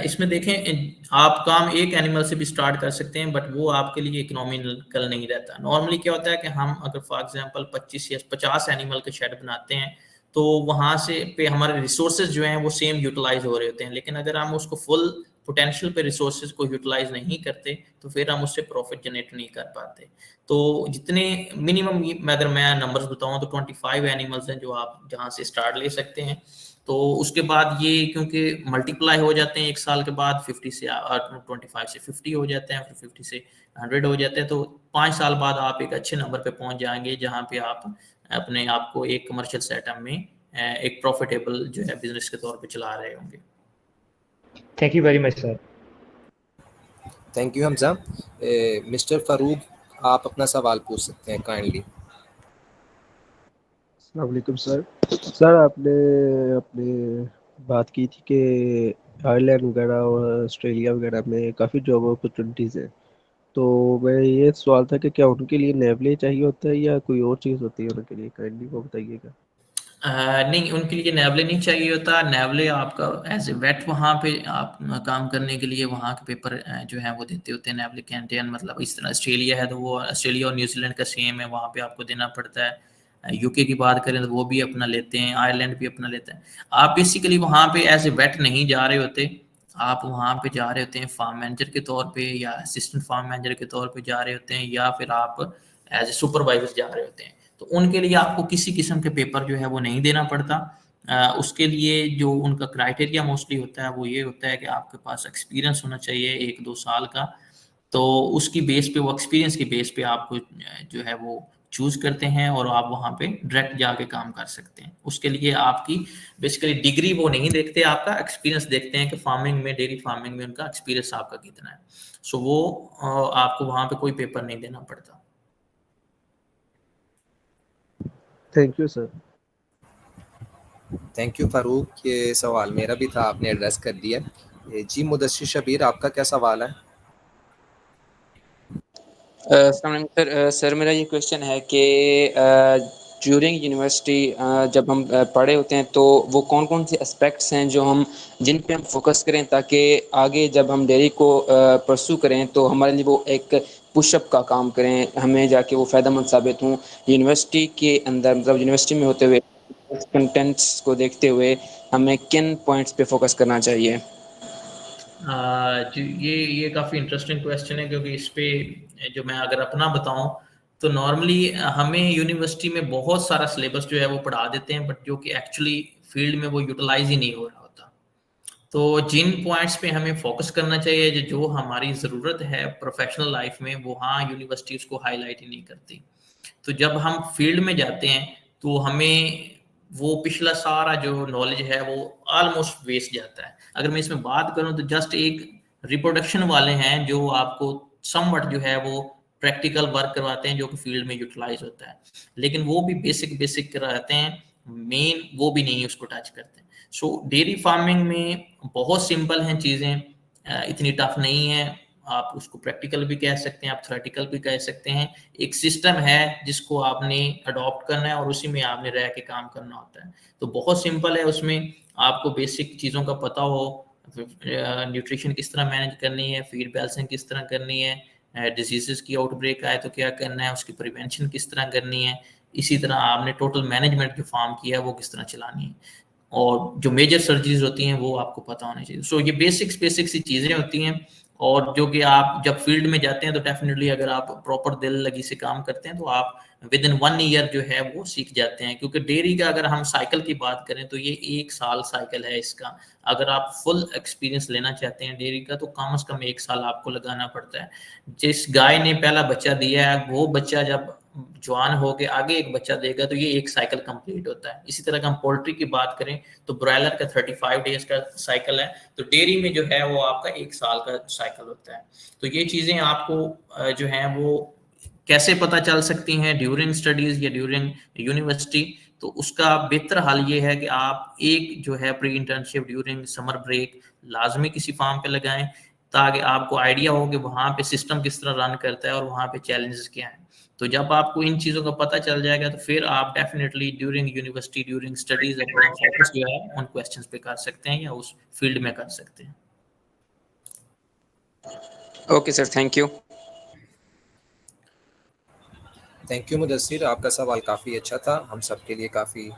इसमें देखें, आप काम एक एनिमल से भी स्टार्ट कर सकते हैं, बट वो आपके लिए इकोनॉमिकल नहीं रहता। नॉर्मली क्या होता है कि हम अगर फॉर एग्जांपल 25 या 50 एनिमल के शेड बनाते हैं, तो वहां से पे हमारे रिसोर्सेज जो हैं वो सेम यूटिलाइज हो रहे होते हैं। लेकिन अगर हम उसको फुल पोटेंशियल पे रिसोर्सेज को यूटिलाइज नहीं करते, तो फिर हम उससे प्रॉफिट जनरेट नहीं कर पाते। तो जितने मिनिमम, अगर मैं नंबर्स बताऊं तो 25 एनिमल्स हैं जो आप जहां से स्टार्ट ले सकते हैं। तो उसके बाद ये क्योंकि मल्टीप्लाई हो जाते हैं एक साल के बाद, 50 से 25 से 50 हो जाते हैं, फिर 50 से 100 हो जाते हैं। तो 5 साल बाद आप एक अच्छे नंबर पे पहुंच जाएंगे जहां पे आप अपने आप को एक कमर्शियल सेटअप में एक प्रॉफिटेबल जो है बिजनेस के तौर पे चला रहे होंगे। Thank you very much sir. Thank you Hamza. Mister Farooq, आप अपना सवाल पूछ सकते हैं काइंडली। अस्सलाम वालेकुम सर। सर आपने अपने बात की थी कि आयरलैंड वगैरह और ऑस्ट्रेलिया वगैरह में काफ़ी जॉब अपॉर्चुनिटीज़ हैं, तो मैं ये सवाल था कि क्या उनके लिए नेवले चाहिए होता है या कोई और चीज़ होती है उनके लिए, काइंडली वो बताइएगा। नहीं, उनके लिए नेवले नहीं चाहिए होता। नेवले आपका एज ए वेट वहाँ पे आप काम करने के लिए वहाँ के पेपर जो है वो देते होते हैं नेवले कैंडियन। मतलब इस तरह ऑस्ट्रेलिया है तो वो ऑस्ट्रेलिया और न्यूजीलैंड का सेम है, वहाँ पे आपको देना पड़ता है। यूके की बात करें तो वो भी अपना लेते हैं, आयरलैंड भी अपना लेते हैं। आप बेसिकली वहाँ पे एज ए वेट नहीं जा रहे होते, आप वहाँ पे जा रहे होते हैं फार्म मैनेजर के तौर पे या असिस्टेंट फार्म मैनेजर के तौर पे जा रहे होते हैं, या फिर आप एज ए सुपरवाइजर जा रहे होते हैं। तो उनके लिए आपको किसी किस्म के पेपर जो है वो नहीं देना पड़ता। उसके लिए जो उनका क्राइटेरिया मोस्टली होता है वो ये होता है कि आपके पास एक्सपीरियंस होना चाहिए 1-2 साल का। तो उसकी बेस पे, वो एक्सपीरियंस की बेस पे आपको जो है वो चूज करते हैं और आप वहाँ पे डायरेक्ट जाके काम कर सकते हैं। उसके लिए आपकी बेसिकली डिग्री वो नहीं देखते, आपका एक्सपीरियंस देखते हैं कि फार्मिंग में, डेयरी फार्मिंग में उनका एक्सपीरियंस आपका कितना है। सो वो आपको वहाँ पे कोई पेपर नहीं देना पड़ता। Thank you sir. Thank you Farooq, ये सवाल मेरा भी था, आपने एड्रेस कर दिया। जी मुदस्सिर शबीर, आपका क्या सवाल है? सर मेरा ये क्वेश्चन है कि ड्यूरिंग यूनिवर्सिटी जब हम पढ़े होते हैं तो वो कौन कौन से एस्पेक्ट्स हैं जो हम जिन पे हम फोकस करें ताकि आगे जब हम डेयरी को परसू करें तो हमारे लिए वो एक पुशअप का काम करें, हमें जाके वो फ़ायदेमंद साबित हों। यूनिवर्सिटी के अंदर मतलब यूनिवर्सिटी में होते हुए कंटेंट्स को देखते हुए हमें किन पॉइंट्स पे फोकस करना चाहिए? जी, ये काफ़ी इंटरेस्टिंग क्वेश्चन है, क्योंकि इस पे जो मैं अगर अपना बताऊं तो नॉर्मली हमें यूनिवर्सिटी में बहुत सारा सिलेबस जो है वो पढ़ा देते हैं, बट जो कि एक्चुअली फील्ड में वो यूटिलाइज ही नहीं हो रहा होता। तो जिन पॉइंट्स पे हमें फोकस करना चाहिए, जो हमारी ज़रूरत है प्रोफेशनल लाइफ में, वो हाँ यूनिवर्सिटी उसको हाईलाइट ही नहीं करती। तो जब हम फील्ड में जाते हैं तो हमें वो पिछला सारा जो नॉलेज है वो ऑलमोस्ट वेस्ट जाता है। अगर मैं इसमें बात करूं तो जस्ट एक रिप्रोडक्शन वाले हैं जो आपको समवट जो है वो प्रैक्टिकल वर्क करवाते हैं जो कि फील्ड में यूटिलाइज होता है, लेकिन वो भी बेसिक कराते हैं, मेन वो भी नहीं उसको टच करते। सो डेयरी फार्मिंग में बहुत सिंपल हैं चीज़ें, इतनी टफ नहीं है। आप उसको प्रैक्टिकल भी कह सकते हैं, आप थ्योरेटिकल भी कह सकते हैं। एक सिस्टम है जिसको आपने अडॉप्ट करना है और उसी में आपने रह के काम करना होता है। तो बहुत सिंपल है, उसमें आपको बेसिक चीज़ों का पता हो, न्यूट्रिशन किस तरह मैनेज करनी है, फीड बैलेंसिंग किस तरह करनी है, डिजीजेस की आउटब्रेक आए तो क्या करना है, उसकी प्रिवेंशन किस तरह करनी है। इसी तरह आपने टोटल मैनेजमेंट जो फार्म किया है वो किस तरह चलानी है, और जो मेजर सर्जरीज होती हैं वो आपको पता होनी चाहिए। सो ये बेसिक सी चीज़ें होती हैं, और जो कि आप जब फील्ड में जाते हैं तो डेफिनेटली अगर आप प्रॉपर दिल लगी से काम करते हैं तो आप विद इन 1 ईयर जो है वो सीख जाते हैं। क्योंकि डेयरी का अगर हम साइकिल की बात करें तो ये 1 साल साइकिल है इसका। अगर आप फुल एक्सपीरियंस लेना चाहते हैं डेयरी का तो कम से कम 1 साल आपको लगाना पड़ता है। जिस गाय ने पहला बच्चा दिया है वो बच्चा जब जवान हो के आगे एक बच्चा देगा तो ये एक साइकिल कंप्लीट होता है। इसी तरह हम पोल्ट्री की बात करें तो ब्रॉयलर का 35 डेज का साइकिल है, तो डेयरी में जो है वो आपका 1 साल का साइकिल होता है। तो ये चीजें आपको जो है वो कैसे पता चल सकती हैं ड्यूरिंग स्टडीज या ड्यूरिंग यूनिवर्सिटी, तो उसका बेहतर हाल ये है कि आप एक जो है pre internship during summer break लाजमी किसी फार्म पे लगाएं, ताकि आपको आइडिया हो कि वहाँ पे सिस्टम किस तरह रन करता है और वहाँ पे चैलेंजेस क्या हैं। तो जब आपको इन चीज़ों का पता चल जाएगा तो फिर आप definitely during university during studies अपना फोकस जो है उन क्वेश्चंस पे कर सकते हैं या उस फील्ड में कर सकते हैं। Okay sir, thank you. Thank you Mudassir, आपका सवाल काफ़ी अच्छा था, हम सब के लिए काफ़ी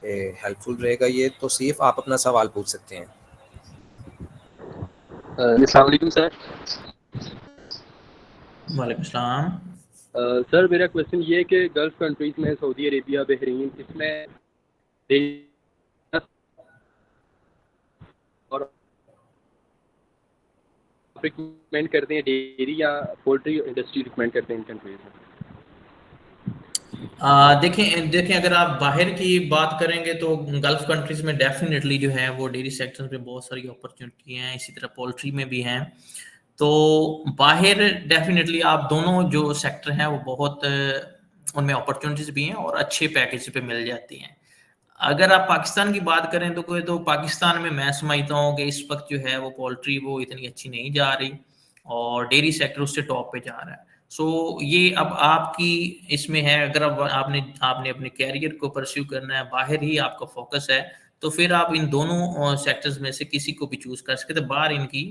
हेल्पफुल रहेगा ये। तो सिर्फ आप अपना सवाल पूछ सकते हैं। अस्सलाम वालेकुम सर। वालेकुम सलाम। सर मेरा क्वेश्चन ये है कि गल्फ कंट्रीज में सऊदी अरेबिया, बहरीन, इसमें और रिकमेंड करते हैं डेयरी या पोल्ट्री इंडस्ट्री रिकमेंड करते हैं इन कंट्रीज में? देखें अगर आप बाहर की बात करेंगे तो गल्फ कंट्रीज में डेफिनेटली जो है वो डेयरी सेक्टर में बहुत सारी अपॉर्चुनिटी हैं, इसी तरह पोल्ट्री में भी हैं। तो बाहर डेफिनेटली आप दोनों जो सेक्टर हैं वो बहुत उनमें अपॉर्चुनिटीज भी हैं और अच्छे पैकेज पे मिल जाती हैं। अगर आप पाकिस्तान की बात करें तो पाकिस्तान में मैं समझता हूँ कि इस वक्त जो है वो पोल्ट्री वो इतनी अच्छी नहीं जा रही और डेयरी सेक्टर उससे टॉप पे जा रहा है। सो ये अब आपकी इसमें है, अगर अब आपने अपने कैरियर को परस्यू करना है, बाहर ही आपका फोकस है, तो फिर आप इन दोनों सेक्टर्स में से किसी को भी चूज कर सकते हैं। तो बाहर इनकी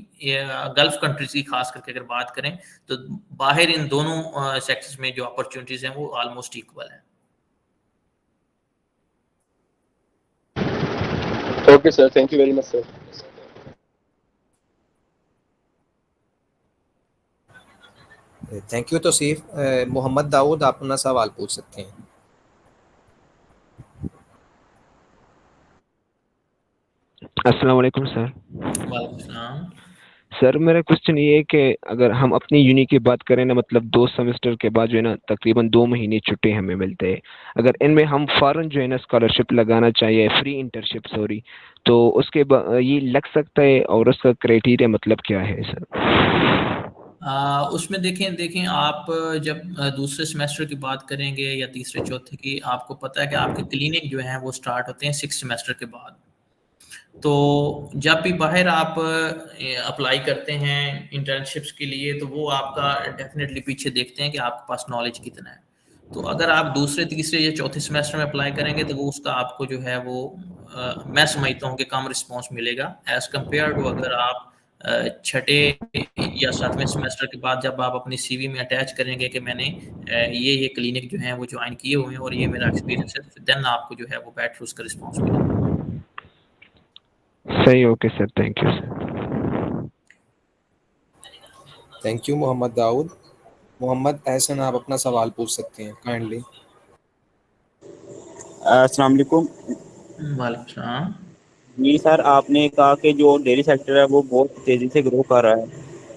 गल्फ कंट्रीज की खास करके अगर बात करें तो बाहर इन दोनों सेक्टर्स में जो अपॉर्चुनिटीज हैं वो ऑलमोस्ट इक्वल है। Okay sir, thank you very much sir. Thank you. तो सिर्फ मोहम्मद दाऊद आप अपना सवाल पूछ सकते हैं। अस्सलाम वालेकुम सर। वालेकुम सलाम। सर मेरा क्वेश्चन ये है कि अगर हम अपनी यूनि की बात करें ना, मतलब 2 सेमेस्टर के बाद जो है ना तकरीबन 2 महीने छुट्टी हमें मिलते हैं। अगर इनमें हम फॉरेन जो है ना स्कॉलरशिप लगाना चाहिए, फ्री इंटर्नशिप सॉरी, तो उसके ये लग सकता है और उसका क्राइटेरिया मतलब क्या है सर? उसमें देखें आप जब दूसरे सेमेस्टर की बात करेंगे या तीसरे चौथे की, आपको पता है कि आपके क्लिनिक जो है वो स्टार्ट होते हैं 6 सेमेस्टर के बाद। तो जब भी बाहर आप अप्लाई करते हैं इंटर्नशिप्स के लिए तो वो आपका डेफिनेटली पीछे देखते हैं कि आपके पास नॉलेज कितना है। तो अगर आप दूसरे तीसरे या चौथे सेमेस्टर में अप्लाई करेंगे तो वो उसका आपको जो है वो मैं समझता हूँ कि कम रिस्पॉन्स मिलेगा एज कम्पेयर टू अगर आप छठे या 7वें सेमेस्टर के बाद जब आप अपनी सीवी में अटैच करेंगे कि मैंने ये क्लिनिक जो है वो ज्वाइन किए हुए हैं और ये मेरा एक्सपीरियंस है, देन आपको जो है वो बेटर उसका रिस्पॉन्स मिलेगा। सही, okay sir, thank you sir. Thank you Mohammad Daud. Mohammad Ehsan आप अपना सवाल पूछ सकते हैं काइंडली। अस्सलाम वालेकुम। वालेकुम सलाम। जी सर, आपने कहा कि जो डेयरी सेक्टर है वो बहुत तेज़ी से ग्रो कर रहा है,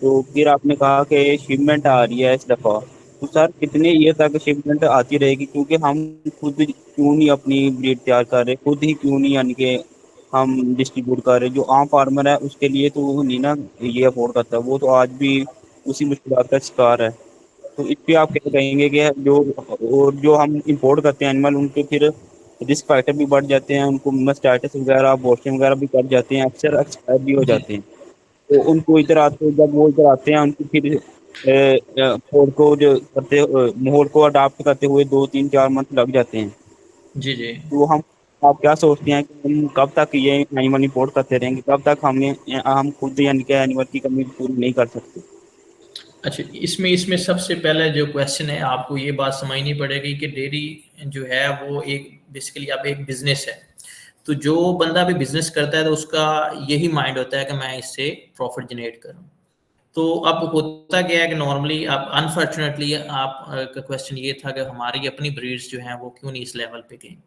तो फिर आपने कहा कि शिपमेंट आ रही है इस दफ़ा, तो सर कितने ईयर तक शिपमेंट आती रहेगी? क्योंकि हम खुद क्यों नहीं अपनी ब्रीड तैयार कर रहे, खुद ही क्यों नहीं यानी कि हम डिस्ट्रीब्यूट कर रहे? जो आम फार्मर है उसके लिए तो वो नहीं ना ये अफोर्ड करता, वो तो आज भी उसी मुश्किलात का शिकार है। तो इस पे आप क्या कहेंगे कि जो हम इंपोर्ट करते हैं एनिमल, उनके फिर रिस्क फैक्टर भी बढ़ जाते हैं, उनको मास्टाइटिस वगैरह, अबॉर्शन वगैरह भी कर जाते हैं, अक्सर एक्सपायर भी हो जी जाते हैं। तो उनको इधर आते जब वो इधर आते हैं उनको फिर माहौल को जो करते माहौल को अडाप्ट करते हुए 2-3-4 मंथ लग जाते हैं। जी जी। तो आप क्या सोचते हैं कि हम कब तक ये एनिमल इंपोर्ट करते रहेंगे? कब तक हम खुद यानी कि एनिमल की कमी पूरी नहीं कर सकते? अच्छा, इसमें सबसे पहले जो क्वेश्चन है आपको ये बात समझनी पड़ेगी कि डेयरी जो है वो एक बेसिकली अब एक बिजनेस है। तो जो बंदा भी बिजनेस करता है तो उसका यही माइंड होता है कि मैं इससे प्रॉफिट जनरेट करूं। तो अब होता क्या है कि नॉर्मली अब अनफॉर्चुनेटली आप का क्वेश्चन ये था कि हमारी अपनी ब्रीड्स जो हैं वो क्यों नहीं इस लेवल पे गई।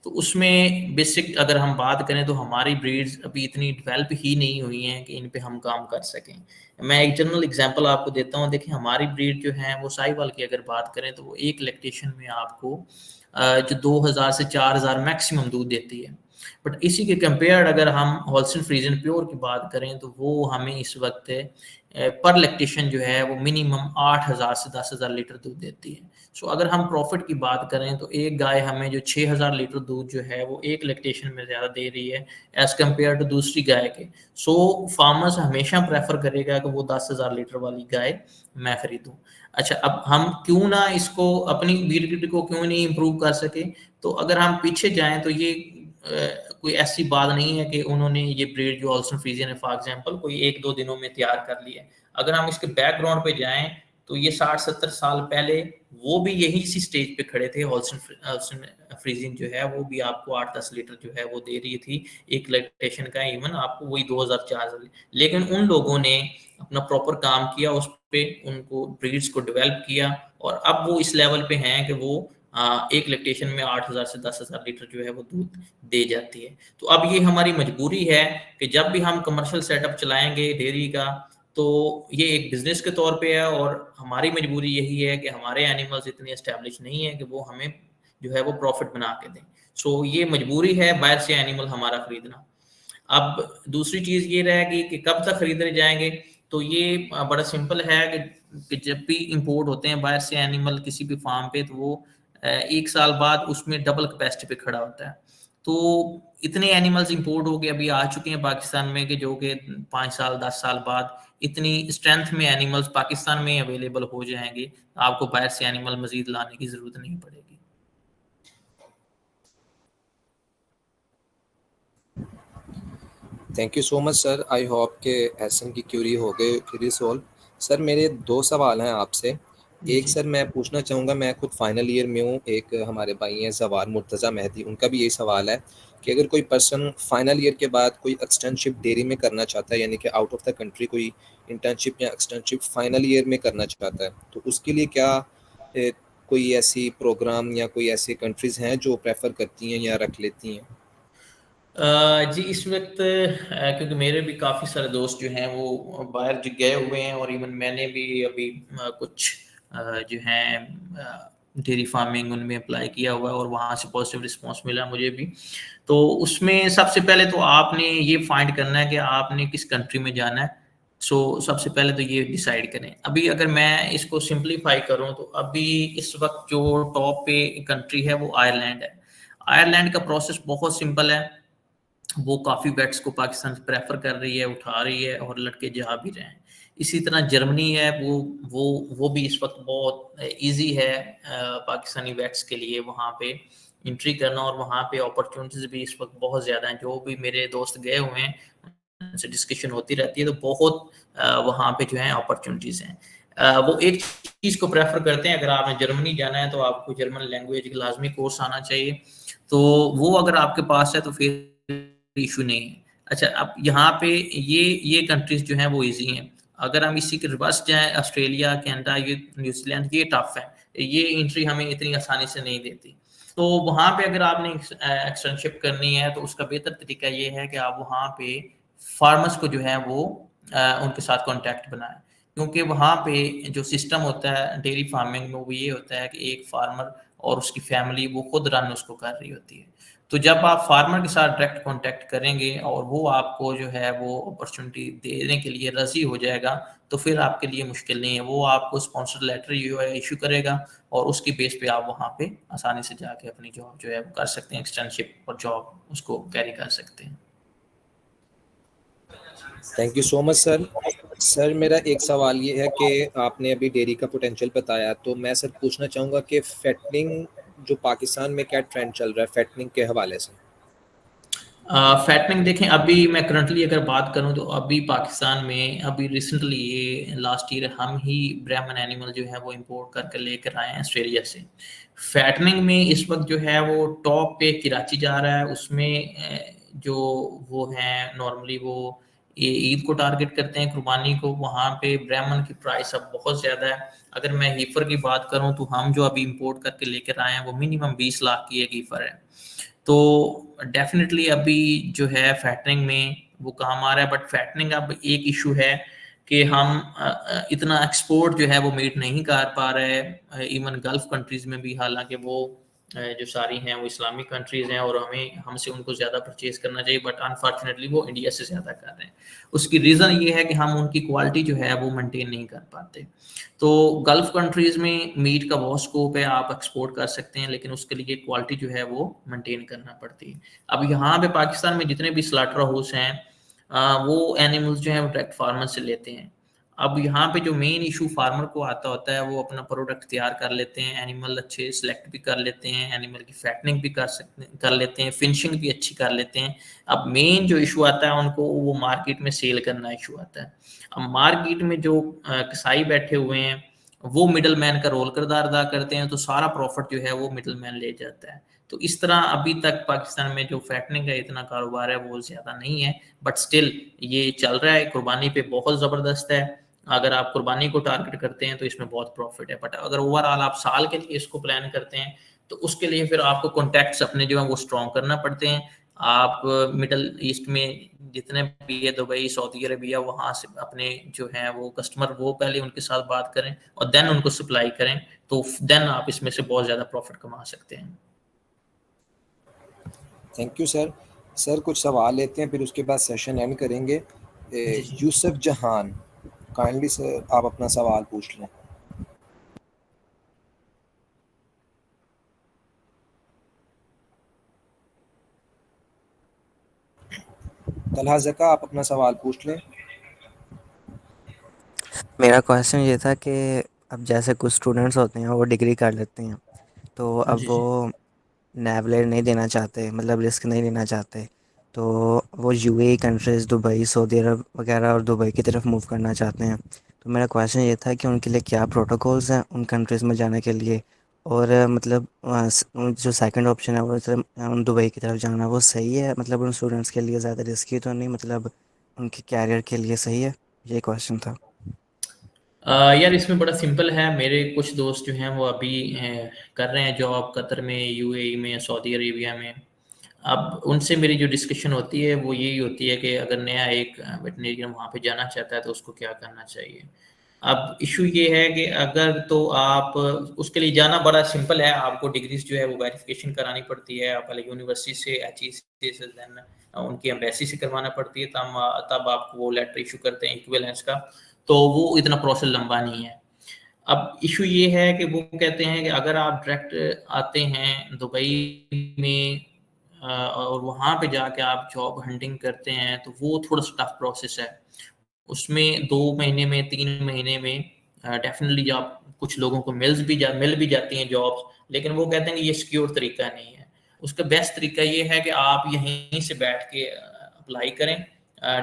तो उसमें बेसिक अगर हम बात करें तो हमारी ब्रीड्स अभी इतनी डेवलप ही नहीं हुई हैं कि इन पे हम काम कर सकें। मैं एक जनरल एग्जांपल आपको देता हूँ। देखिए हमारी ब्रीड जो है वो साहिवाल की अगर बात करें तो वो एक लैक्टेशन में आपको जो 2000 से 4000 मैक्सिमम दूध देती है। बट इसी के कंपेयर अगर हम होल्स्टीन फ्रीजियन प्योर की बात करें तो वो हमें इस वक्त पर लैक्टेशन जो है वो मिनिमम 8,000 से 10,000 लीटर दूध देती है। सो अगर हम प्रॉफिट की बात करें तो एक गाय हमें जो 6,000 लीटर दूध जो है वो एक लैक्टेशन में ज़्यादा दे रही है एज कम्पेयर टू दूसरी गाय के। सो फार्मर्स हमेशा प्रेफर करेगा कि वो 10,000 लीटर वाली गाय मैं खरीदूं। अच्छा, अब हम क्यों ना इसको अपनी ब्रीड को क्यों नहीं इम्प्रूव कर सके? तो अगर हम पीछे जाएं तो ये कोई ऐसी बात नहीं है कि उन्होंने ये ब्रीड जो होल्स्टीन फ्रीजियन है फॉर एग्जांपल कोई 1-2 दिनों में तैयार कर ली है। अगर हम इसके बैकग्राउंड पे जाएं तो ये 60-70 साल पहले वो भी यही सी स्टेज पे खड़े थे। होल्स्टीन फ्रीजियन जो है वो भी आपको 8-10 लीटर जो है वो दे रही थी एक लैक्टेशन का, इवन आपको वही 2004। लेकिन उन लोगों ने अपना प्रॉपर काम किया उस पे, उनको ब्रीड्स को डेवलप किया और अब वो इस लेवल पे हैं कि वो एक लैक्टेशन में 8,000 से 10,000 लीटर जो है वो दूध दे जाती है। तो अब ये हमारी मजबूरी है कि जब भी हम कमर्शियल सेटअप चलाएंगे डेयरी का तो ये एक बिजनेस के तौर पे है और हमारी मजबूरी यही है कि हमारे एनिमल्स इतने एस्टेब्लिश नहीं है कि वो हमें जो है वो प्रॉफिट बना के दें। सो ये मजबूरी है बाहर से एनिमल हमारा खरीदना। अब दूसरी चीज ये रहेगी कि कब तक खरीदे जाएंगे, तो ये बड़ा सिंपल है कि जब भी इंपोर्ट होते हैं बाहर से एनिमल किसी भी फार्म पे तो वो 1 साल बाद उसमें डबल कैपेसिटी पे खड़ा होता है। तो इतने एनिमल्स इंपोर्ट होके अभी आ चुके हैं पाकिस्तान में कि जो कि 5 साल 10 साल बाद इतनी स्ट्रेंथ में एनिमल्स पाकिस्तान में अवेलेबल हो जाएंगे, आपको बाहर से एनिमल मजीद लाने की जरूरत नहीं पड़ेगी। Thank you so much sir. I hope के एहसन की क्यूरी हो गई सॉल्व। सर मेरे 2 सवाल हैं आपसे। एक सर मैं पूछना चाहूँगा, मैं खुद फाइनल ईयर में हूँ, एक हमारे भाई हैं जवार मुर्तज़ा मेहदी, उनका भी यही सवाल है कि अगर कोई पर्सन फाइनल ईयर के बाद कोई एक्सटर्नशिप डेयरी में करना चाहता है, यानी कि आउट ऑफ द कंट्री कोई इंटर्नशिप या एक्सटर्नशिप फाइनल ईयर में करना चाहता है, तो उसके लिए क्या कोई ऐसी प्रोग्राम या कोई ऐसी कंट्रीज़ हैं जो प्रेफर करती हैं या रख लेती हैं? जी इस वक्त क्योंकि मेरे भी काफ़ी सारे दोस्त जो हैं वो बाहर गए हुए हैं और इवन मैंने भी अभी कुछ जो हैं डेयरी फार्मिंग उनमें अप्लाई किया हुआ है और वहाँ से पॉजिटिव रिस्पांस मिला मुझे भी। तो उसमें सबसे पहले तो आपने ये फाइंड करना है कि आपने किस कंट्री में जाना है। सो सबसे पहले तो ये डिसाइड करें। अभी अगर मैं इसको सिंप्लीफाई करूँ तो अभी इस वक्त जो टॉप पे कंट्री है वो आयरलैंड है। आयरलैंड का प्रोसेस बहुत सिंपल है, वो काफ़ी वेट्स को पाकिस्तान से प्रेफर कर रही है, उठा रही है और लड़के जा भी रहे हैं। इसी तरह जर्मनी है, वो भी इस वक्त बहुत इजी है पाकिस्तानी वेट्स के लिए वहाँ पे एंट्री करना और वहाँ पे अपॉर्चुनिटीज भी इस वक्त बहुत ज़्यादा हैं। जो भी मेरे दोस्त गए हुए हैं उनसे डिस्कशन होती रहती है तो बहुत वहाँ पे जो है अपॉर्चुनिटीज़ हैं। वो एक चीज़ को प्रेफर करते हैं, अगर आपने जर्मनी जाना है तो आपको जर्मन लैंग्वेज का लाजमी कोर्स आना चाहिए, तो वो अगर आपके पास है तो फिर इशू नहीं है। अच्छा, अब यहाँ पे ये कंट्रीज जो हैं वो इजी हैं। अगर हम इसी के रिवर्स जाएं, ऑस्ट्रेलिया, कनाडा, ये न्यूजीलैंड, ये टफ है, ये एंट्री हमें इतनी आसानी से नहीं देती। तो वहाँ पे अगर आपने एक्सटर्नशिप करनी है तो उसका बेहतर तरीका ये है कि आप वहाँ पे फार्मर्स को जो है वो उनके साथ कॉन्टैक्ट बनाएं, क्योंकि वहाँ पे जो सिस्टम होता है डेयरी फार्मिंग में वो ये होता है कि एक फार्मर और उसकी फैमिली वो खुद रन उसको कर रही होती है। तो जब आप फार्मर के साथ डायरेक्ट कांटेक्ट करेंगे और वो आपको जो है वो अपॉर्चुनिटी देने के लिए राजी हो जाएगा तो फिर आपके लिए मुश्किल नहीं है। वो आपको स्पॉन्सर लेटर इशू करेगा और उसकी बेस पे आप वहाँ पे आसानी से जाके अपनी जॉब जो है वो कर सकते हैं, एक्सटर्नशिप और जॉब उसको कैरी कर सकते हैं। Thank you so much sir. Sir मेरा एक सवाल ये है कि आपने अभी डेयरी का पोटेंशियल बताया, तो मैं सर पूछना चाहूँगा कि फैटनिंग जो पाकिस्तान में क्या ट्रेंड चल रहा है फैटनिंग के हवाले से? फैटनिंग देखें, अभी मैं करंटली अगर बात करूं तो अभी पाकिस्तान में अभी रिसेंटली ये लास्ट ईयर हम ही ब्राह्मण एनिमल जो है वो इंपोर्ट करके लेकर आए हैं ऑस्ट्रेलिया से। फैटनिंग में इस वक्त जो है वो टॉप पे कराची जा रहा है। उसमें जो वो हैं नॉर्मली वो ये ईद को टारगेट करते हैं, कुर्बानी को। वहाँ पे ब्राह्मण की प्राइस अब बहुत ज़्यादा है। अगर मैं हीफर की बात करूँ तो हम जो अभी इंपोर्ट करके लेकर आए हैं वो मिनिमम 20 लाख की एक हीफर है। तो डेफिनेटली अभी जो है फैटनिंग में वो काम आ रहा है, बट फैटनिंग अब एक इशू है कि हम इतना एक्सपोर्ट जो है वो मीट नहीं कर पा रहे हैं, इवन गल्फ कंट्रीज में भी, हालांकि वो जो सारी हैं वो इस्लामिक कंट्रीज़ हैं और हमसे उनको ज़्यादा परचेज़ करना चाहिए, बट अनफॉर्चुनेटली वो इंडिया से ज़्यादा कर रहे हैं। उसकी रीज़न ये है कि हम उनकी क्वालिटी जो है वो मेंटेन नहीं कर पाते। तो गल्फ़ कंट्रीज़ में मीट का बहुत स्कोप है, आप एक्सपोर्ट कर सकते हैं, लेकिन उसके लिए क्वालिटी जो है वो मेंटेन करना पड़ती है। अब यहाँ पे पाकिस्तान में जितने भी स्लॉटर हाउस हैं, वो एनिमल्स जो हैं वो डायरेक्ट फार्मर से लेते हैं। अब यहाँ पे जो मेन इशू फार्मर को आता होता है, वो अपना प्रोडक्ट तैयार कर लेते हैं, एनिमल अच्छे सिलेक्ट भी कर लेते हैं, एनिमल की फैटनिंग भी कर लेते हैं, फिनिशिंग भी अच्छी कर लेते हैं। अब मेन जो इशू आता है उनको, वो मार्केट में सेल करना इशू आता है। अब मार्केट में जो कसाई बैठे हुए हैं, वो मिडल मैन का रोल किरदार अदा करते हैं, तो सारा प्रॉफिट जो है वो मिडल मैन ले जाता है। तो इस तरह अभी तक पाकिस्तान में जो फैटनिंग का इतना कारोबार है वो ज़्यादा नहीं है, बट स्टिल ये चल रहा है, कुर्बानी पे बहुत ज़बरदस्त है। अगर आप कुर्बानी को टारगेट करते हैं तो इसमें बहुत प्रॉफिट है, बट अगर ओवरऑल आप साल के लिए इसको प्लान करते हैं तो उसके लिए फिर आपको कॉन्टैक्ट्स अपने जो है वो स्ट्रॉन्ग करना पड़ते हैं। आप मिडल ईस्ट में जितने भी है, दुबई, सऊदी अरेबिया, वहाँ से अपने जो हैं वो कस्टमर, वो पहले उनके साथ बात करें और देन उनको सप्लाई करें, तो देन आप इसमें से बहुत ज़्यादा प्रॉफिट कमा सकते हैं। Thank you sir. सर कुछ सवाल लेते हैं, फिर उसके बाद सेशन एंड करेंगे। यूसुफ जहान, काइंडली सर आप अपना सवाल पूछ लें। तलहा ज़का, आप अपना सवाल पूछ लें। मेरा क्वेश्चन ये था कि अब जैसे कुछ स्टूडेंट्स होते हैं वो डिग्री कर लेते हैं, तो अब जी वो जी। नेवलेट नहीं देना चाहते, मतलब रिस्क नहीं लेना चाहते, तो वो यूएई कंट्रीज़, दुबई, सऊदी अरब वगैरह और दुबई की तरफ मूव करना चाहते हैं। तो मेरा क्वेश्चन ये था कि उनके लिए क्या प्रोटोकॉल्स हैं उन कंट्रीज़ में जाने के लिए, और मतलब जो सेकंड ऑप्शन है वो मतलब दुबई की तरफ जाना, वो सही है? मतलब उन स्टूडेंट्स के लिए ज़्यादा रिस्की तो नहीं, मतलब उनके कैरियर के लिए सही है? ये क्वेश्चन था। यार इसमें बड़ा सिंपल है। मेरे कुछ दोस्त जो हैं वो अभी कर रहे हैं जॉब कतर में, यूएई में, सऊदी अरेबिया में। अब उनसे मेरी जो डिस्कशन होती है वो यही होती है कि अगर नया एक वेटनेरियन वहाँ पे जाना चाहता है तो उसको क्या करना चाहिए। अब इशू ये है कि अगर तो आप उसके लिए जाना बड़ा सिंपल है, आपको डिग्रीज जो है वो वेरिफिकेशन करानी पड़ती है। आप पहले यूनिवर्सिटी से, एचई से, देन उनकी एम्बेसी से करवाना पड़ती है, तब आपको वो लेटर इशू करते हैं इक्विवेलेंस का। तो वो इतना प्रोसेस लंबा नहीं है। अब इशू ये है कि वो कहते हैं कि अगर आप डायरेक्ट आते हैं दुबई में और वहाँ पे जाके आप जॉब हंटिंग करते हैं, तो वो थोड़ा सा टफ प्रोसेस है। उसमें 2 महीने में, 3 महीने में डेफिनिटली आप कुछ लोगों को मिल भी जाती हैं जॉब्स, लेकिन वो कहते हैं कि ये सिक्योर तरीका नहीं है। उसका बेस्ट तरीका ये है कि आप यहीं से बैठ के अप्लाई करें।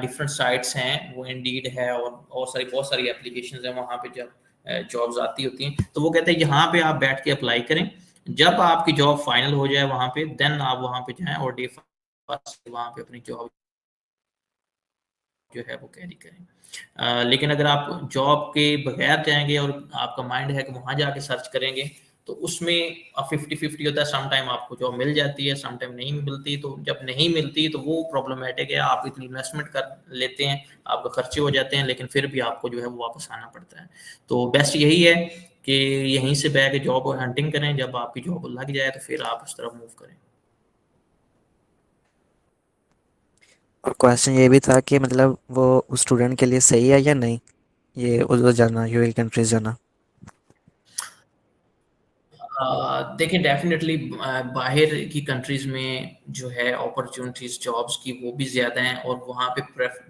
डिफरेंट साइट्स हैं, वो इंडीड है और बहुत सारी एप्लीकेशंस हैं, वहाँ पे जब जॉब्स आती होती हैं, तो वो कहते हैं यहाँ पे आप बैठ के अप्लाई करें। जब आपकी जॉब फाइनल हो जाए वहाँ पे, देन आप वहाँ पे जाएं और डे फर्स्ट वहाँ पे अपनी जॉब जो है वो कैरी करें। लेकिन अगर आप जॉब के बगैर जाएंगे और आपका माइंड है कि वहाँ जाके सर्च करेंगे, तो उसमें 50-50 होता है। सम टाइम आपको जॉब मिल जाती है, सम टाइम नहीं मिलती। तो जब नहीं मिलती तो वो प्रॉब्लमेटिक है। आप इतनी इन्वेस्टमेंट कर लेते हैं, आपके खर्चे हो जाते हैं, लेकिन फिर भी आपको जो है वो वापस आना पड़ता है। तो बेस्ट यही है कि यहीं से बैठ के जॉब हंटिंग करें, जब आपकी जॉब लग जाए तो फिर आप उस तरफ मूव करें। और क्वेश्चन ये भी था कि मतलब वो उस स्टूडेंट के लिए सही है या नहीं, ये उधर जाना, यूएई कंट्रीज जाना? देखिए डेफिनेटली बाहर की कंट्रीज में जो है अपॉर्चुनिटीज जॉब्स की वो भी ज़्यादा हैं और वहाँ पे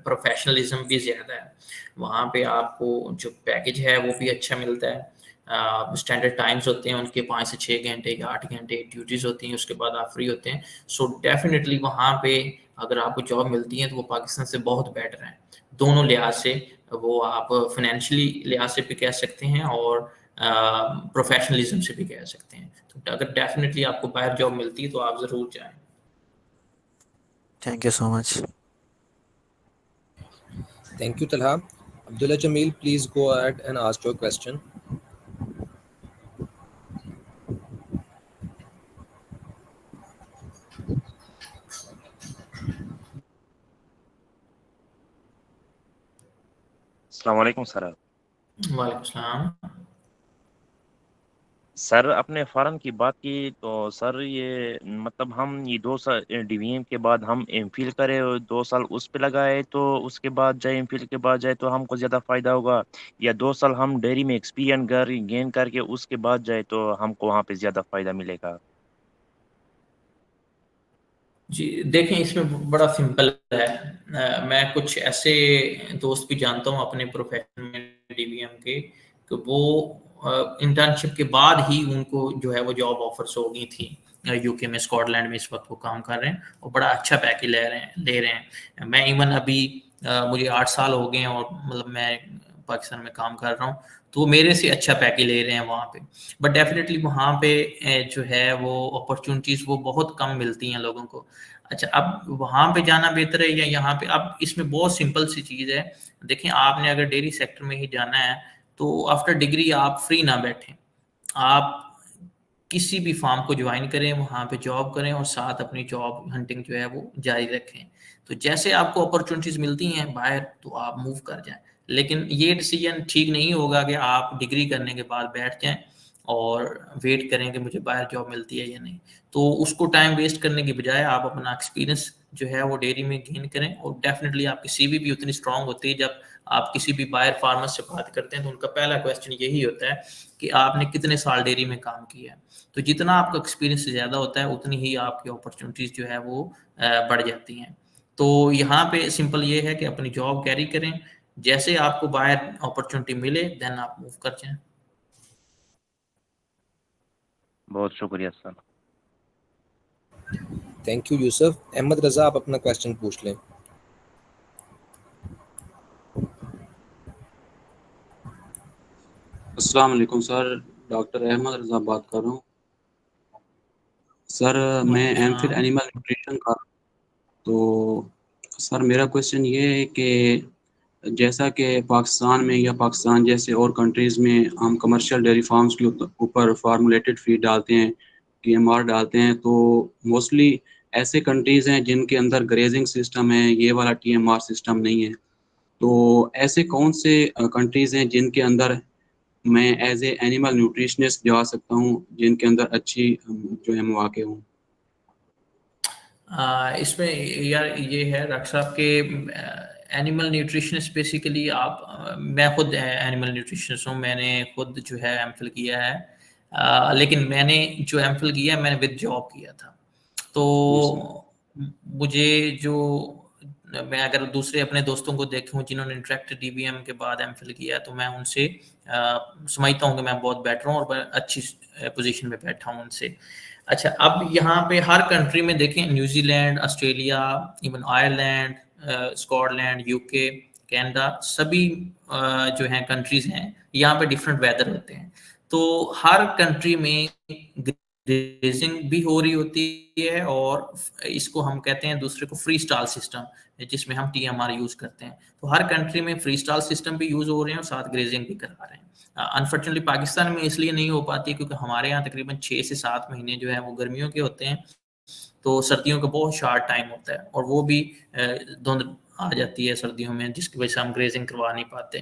प्रोफेशनलिज्म भी ज़्यादा है। वहाँ पे आपको जो पैकेज है वो भी अच्छा मिलता है। स्टैंडर्ड टाइम्स होते हैं उनके, 5 से 6 घंटे या 8 घंटे ड्यूटीज़ होती हैं, उसके बाद आप फ्री होते हैं। सो डेफिनेटली वहाँ पे अगर आपको जॉब मिलती है तो वो पाकिस्तान से बहुत बेटर है दोनों लिहाज से। वो आप फाइनेंशियली लिहाज से भी कह सकते हैं और प्रोफेशनलिज्म से भी कह सकते हैं। तो अगर डेफिनेटली आपको बाहर जॉब मिलती है तो आप ज़रूर जाएं। Thank you so much. Thank you Talha. Abdullah Jamil, please go ahead and ask your question. अस्सलाम वालेकुम सर। वालेकुम सलाम। सर अपने फार्म की बात की तो सर ये मतलब हम ये 2 साल डीवीएम के बाद हम एमफिल करें और 2 साल उस पे लगाए तो उसके बाद जाए एमफिल के बाद जाए तो हमको ज़्यादा फायदा होगा, या 2 साल हम डेयरी में एक्सपीरियंस गेन करके उसके बाद जाए तो हमको वहाँ पे ज़्यादा फायदा मिलेगा? जी देखें, इसमें बड़ा सिंपल है। मैं कुछ ऐसे दोस्त भी जानता हूँ अपने प्रोफेशन में डीवीएम के, कि वो इंटर्नशिप के बाद ही उनको जो है वो जॉब ऑफर्स हो गई थी। यूके में, स्कॉटलैंड में इस वक्त वो काम कर रहे हैं और बड़ा अच्छा पैकेज ले रहे हैं। मैं इवन अभी मुझे 8 साल हो गए हैं और मतलब मैं पाकिस्तान में काम कर रहा हूँ, तो वो मेरे से अच्छा पैकेज ले रहे हैं वहाँ पे। बट डेफिनेटली वहाँ पे जो है वो अपॉर्चुनिटीज़ वो बहुत कम मिलती हैं लोगों को। अच्छा, अब वहाँ पे जाना बेहतर है या यहाँ पे? अब इसमें बहुत सिंपल सी चीज़ है। देखें, आपने अगर डेयरी सेक्टर में ही जाना है तो आफ्टर डिग्री आप फ्री ना बैठें। आप किसी भी फार्म को ज्वाइन करें, वहाँ पे जॉब करें और साथ अपनी जॉब हंटिंग जो है वो जारी रखें। तो जैसे आपको अपॉर्चुनिटीज़ मिलती हैं बाहर तो आप मूव कर जाएँ। लेकिन ये डिसीजन ठीक नहीं होगा कि आप डिग्री करने के बाद बैठ जाएँ और वेट करें कि मुझे बाहर जॉब मिलती है या नहीं। तो उसको टाइम वेस्ट करने की बजाय आप अपना एक्सपीरियंस जो है वो डेयरी में गेन करें और डेफिनेटली आपकी सीवी भी उतनी स्ट्रांग होती है। जब आप किसी भी बायर फार्मर से बात करते हैं तो उनका पहला क्वेश्चन यही होता है कि आपने कितने साल डेयरी में काम किया है। तो जितना आपका एक्सपीरियंस ज़्यादा होता है उतनी ही आपकी अपॉर्चुनिटीज़ जो है वो बढ़ जाती हैं। तो यहाँ पे सिंपल ये है कि अपनी जॉब कैरी करें, जैसे आपको बाहर अपॉर्चुनिटी मिले देन आप मूव कर जाएँ। बहुत शुक्रिया sir. Thank you Yusuf. Ahmad Raza, आप अपना क्वेश्चन पूछ लें। अस्सलाम वालेकुम सर, डॉक्टर अहमद रजा बात कर रहा हूँ सर। मैं एमफिल एनिमल न्यूट्रिशन का, तो सर मेरा क्वेश्चन ये है कि जैसा कि पाकिस्तान में या पाकिस्तान जैसे और कंट्रीज़ में हम कमर्शियल डेयरी फार्म्स के ऊपर फार्मूलेटेड फीड डालते हैं, टीएमआर डालते हैं, तो मोस्टली ऐसे कंट्रीज़ हैं जिनके अंदर ग्रेजिंग सिस्टम है, ये वाला टीएमआर सिस्टम नहीं है। तो ऐसे कौन से कंट्रीज़ हैं जिनके अंदर मैं एज ए एनिमल न्यूट्रिशनिस्ट जा सकता हूँ, जिनके अंदर अच्छी जो है मौके हों? इसमें यार ये है डॉक्टर साहब के एनिमल न्यूट्रिशनिस्ट बेसिकली आप मैं खुद एनिमल न्यूट्रिशनिस्ट हूँ। मैंने खुद जो है एमफिल किया है, लेकिन मैंने जो एमफिल किया मैंने विद जॉब किया था। तो मुझे जो मैं अगर दूसरे अपने दोस्तों को देखूं जिन्होंने इंटरेक्ट डीबीएम के बाद एमफिल किया तो मैं उनसे समझता हूँ कि मैं बहुत बेटर हूँ और अच्छी पोजीशन में बैठा हूँ उनसे। अच्छा, अब यहाँ पे हर कंट्री में देखें, New Zealand, Australia, even Ireland, Scotland, UK, Canada, सभी जो हैं कंट्रीज हैं, यहाँ पे डिफरेंट वेदर होते हैं। तो हर कंट्री में ग्रेजिंग भी हो रही होती है और इसको हम कहते हैं दूसरे को फ्री स्टाल सिस्टम, जिसमें हम टीएमआर यूज करते हैं। तो हर कंट्री में फ्री स्टाल सिस्टम भी यूज हो रहे हैं और साथ ग्रेजिंग भी करा रहे हैं। अनफॉर्चुनेटली पाकिस्तान में इसलिए नहीं हो पाती क्योंकि हमारे यहाँ तकरीबन 6 से 7 महीने जो है वो गर्मियों के होते हैं, तो सर्दियों का बहुत शार्ट टाइम होता है और वो भी धुंध आ जाती है सर्दियों में, जिसकी वजह से हम ग्रेजिंग करवा नहीं पाते।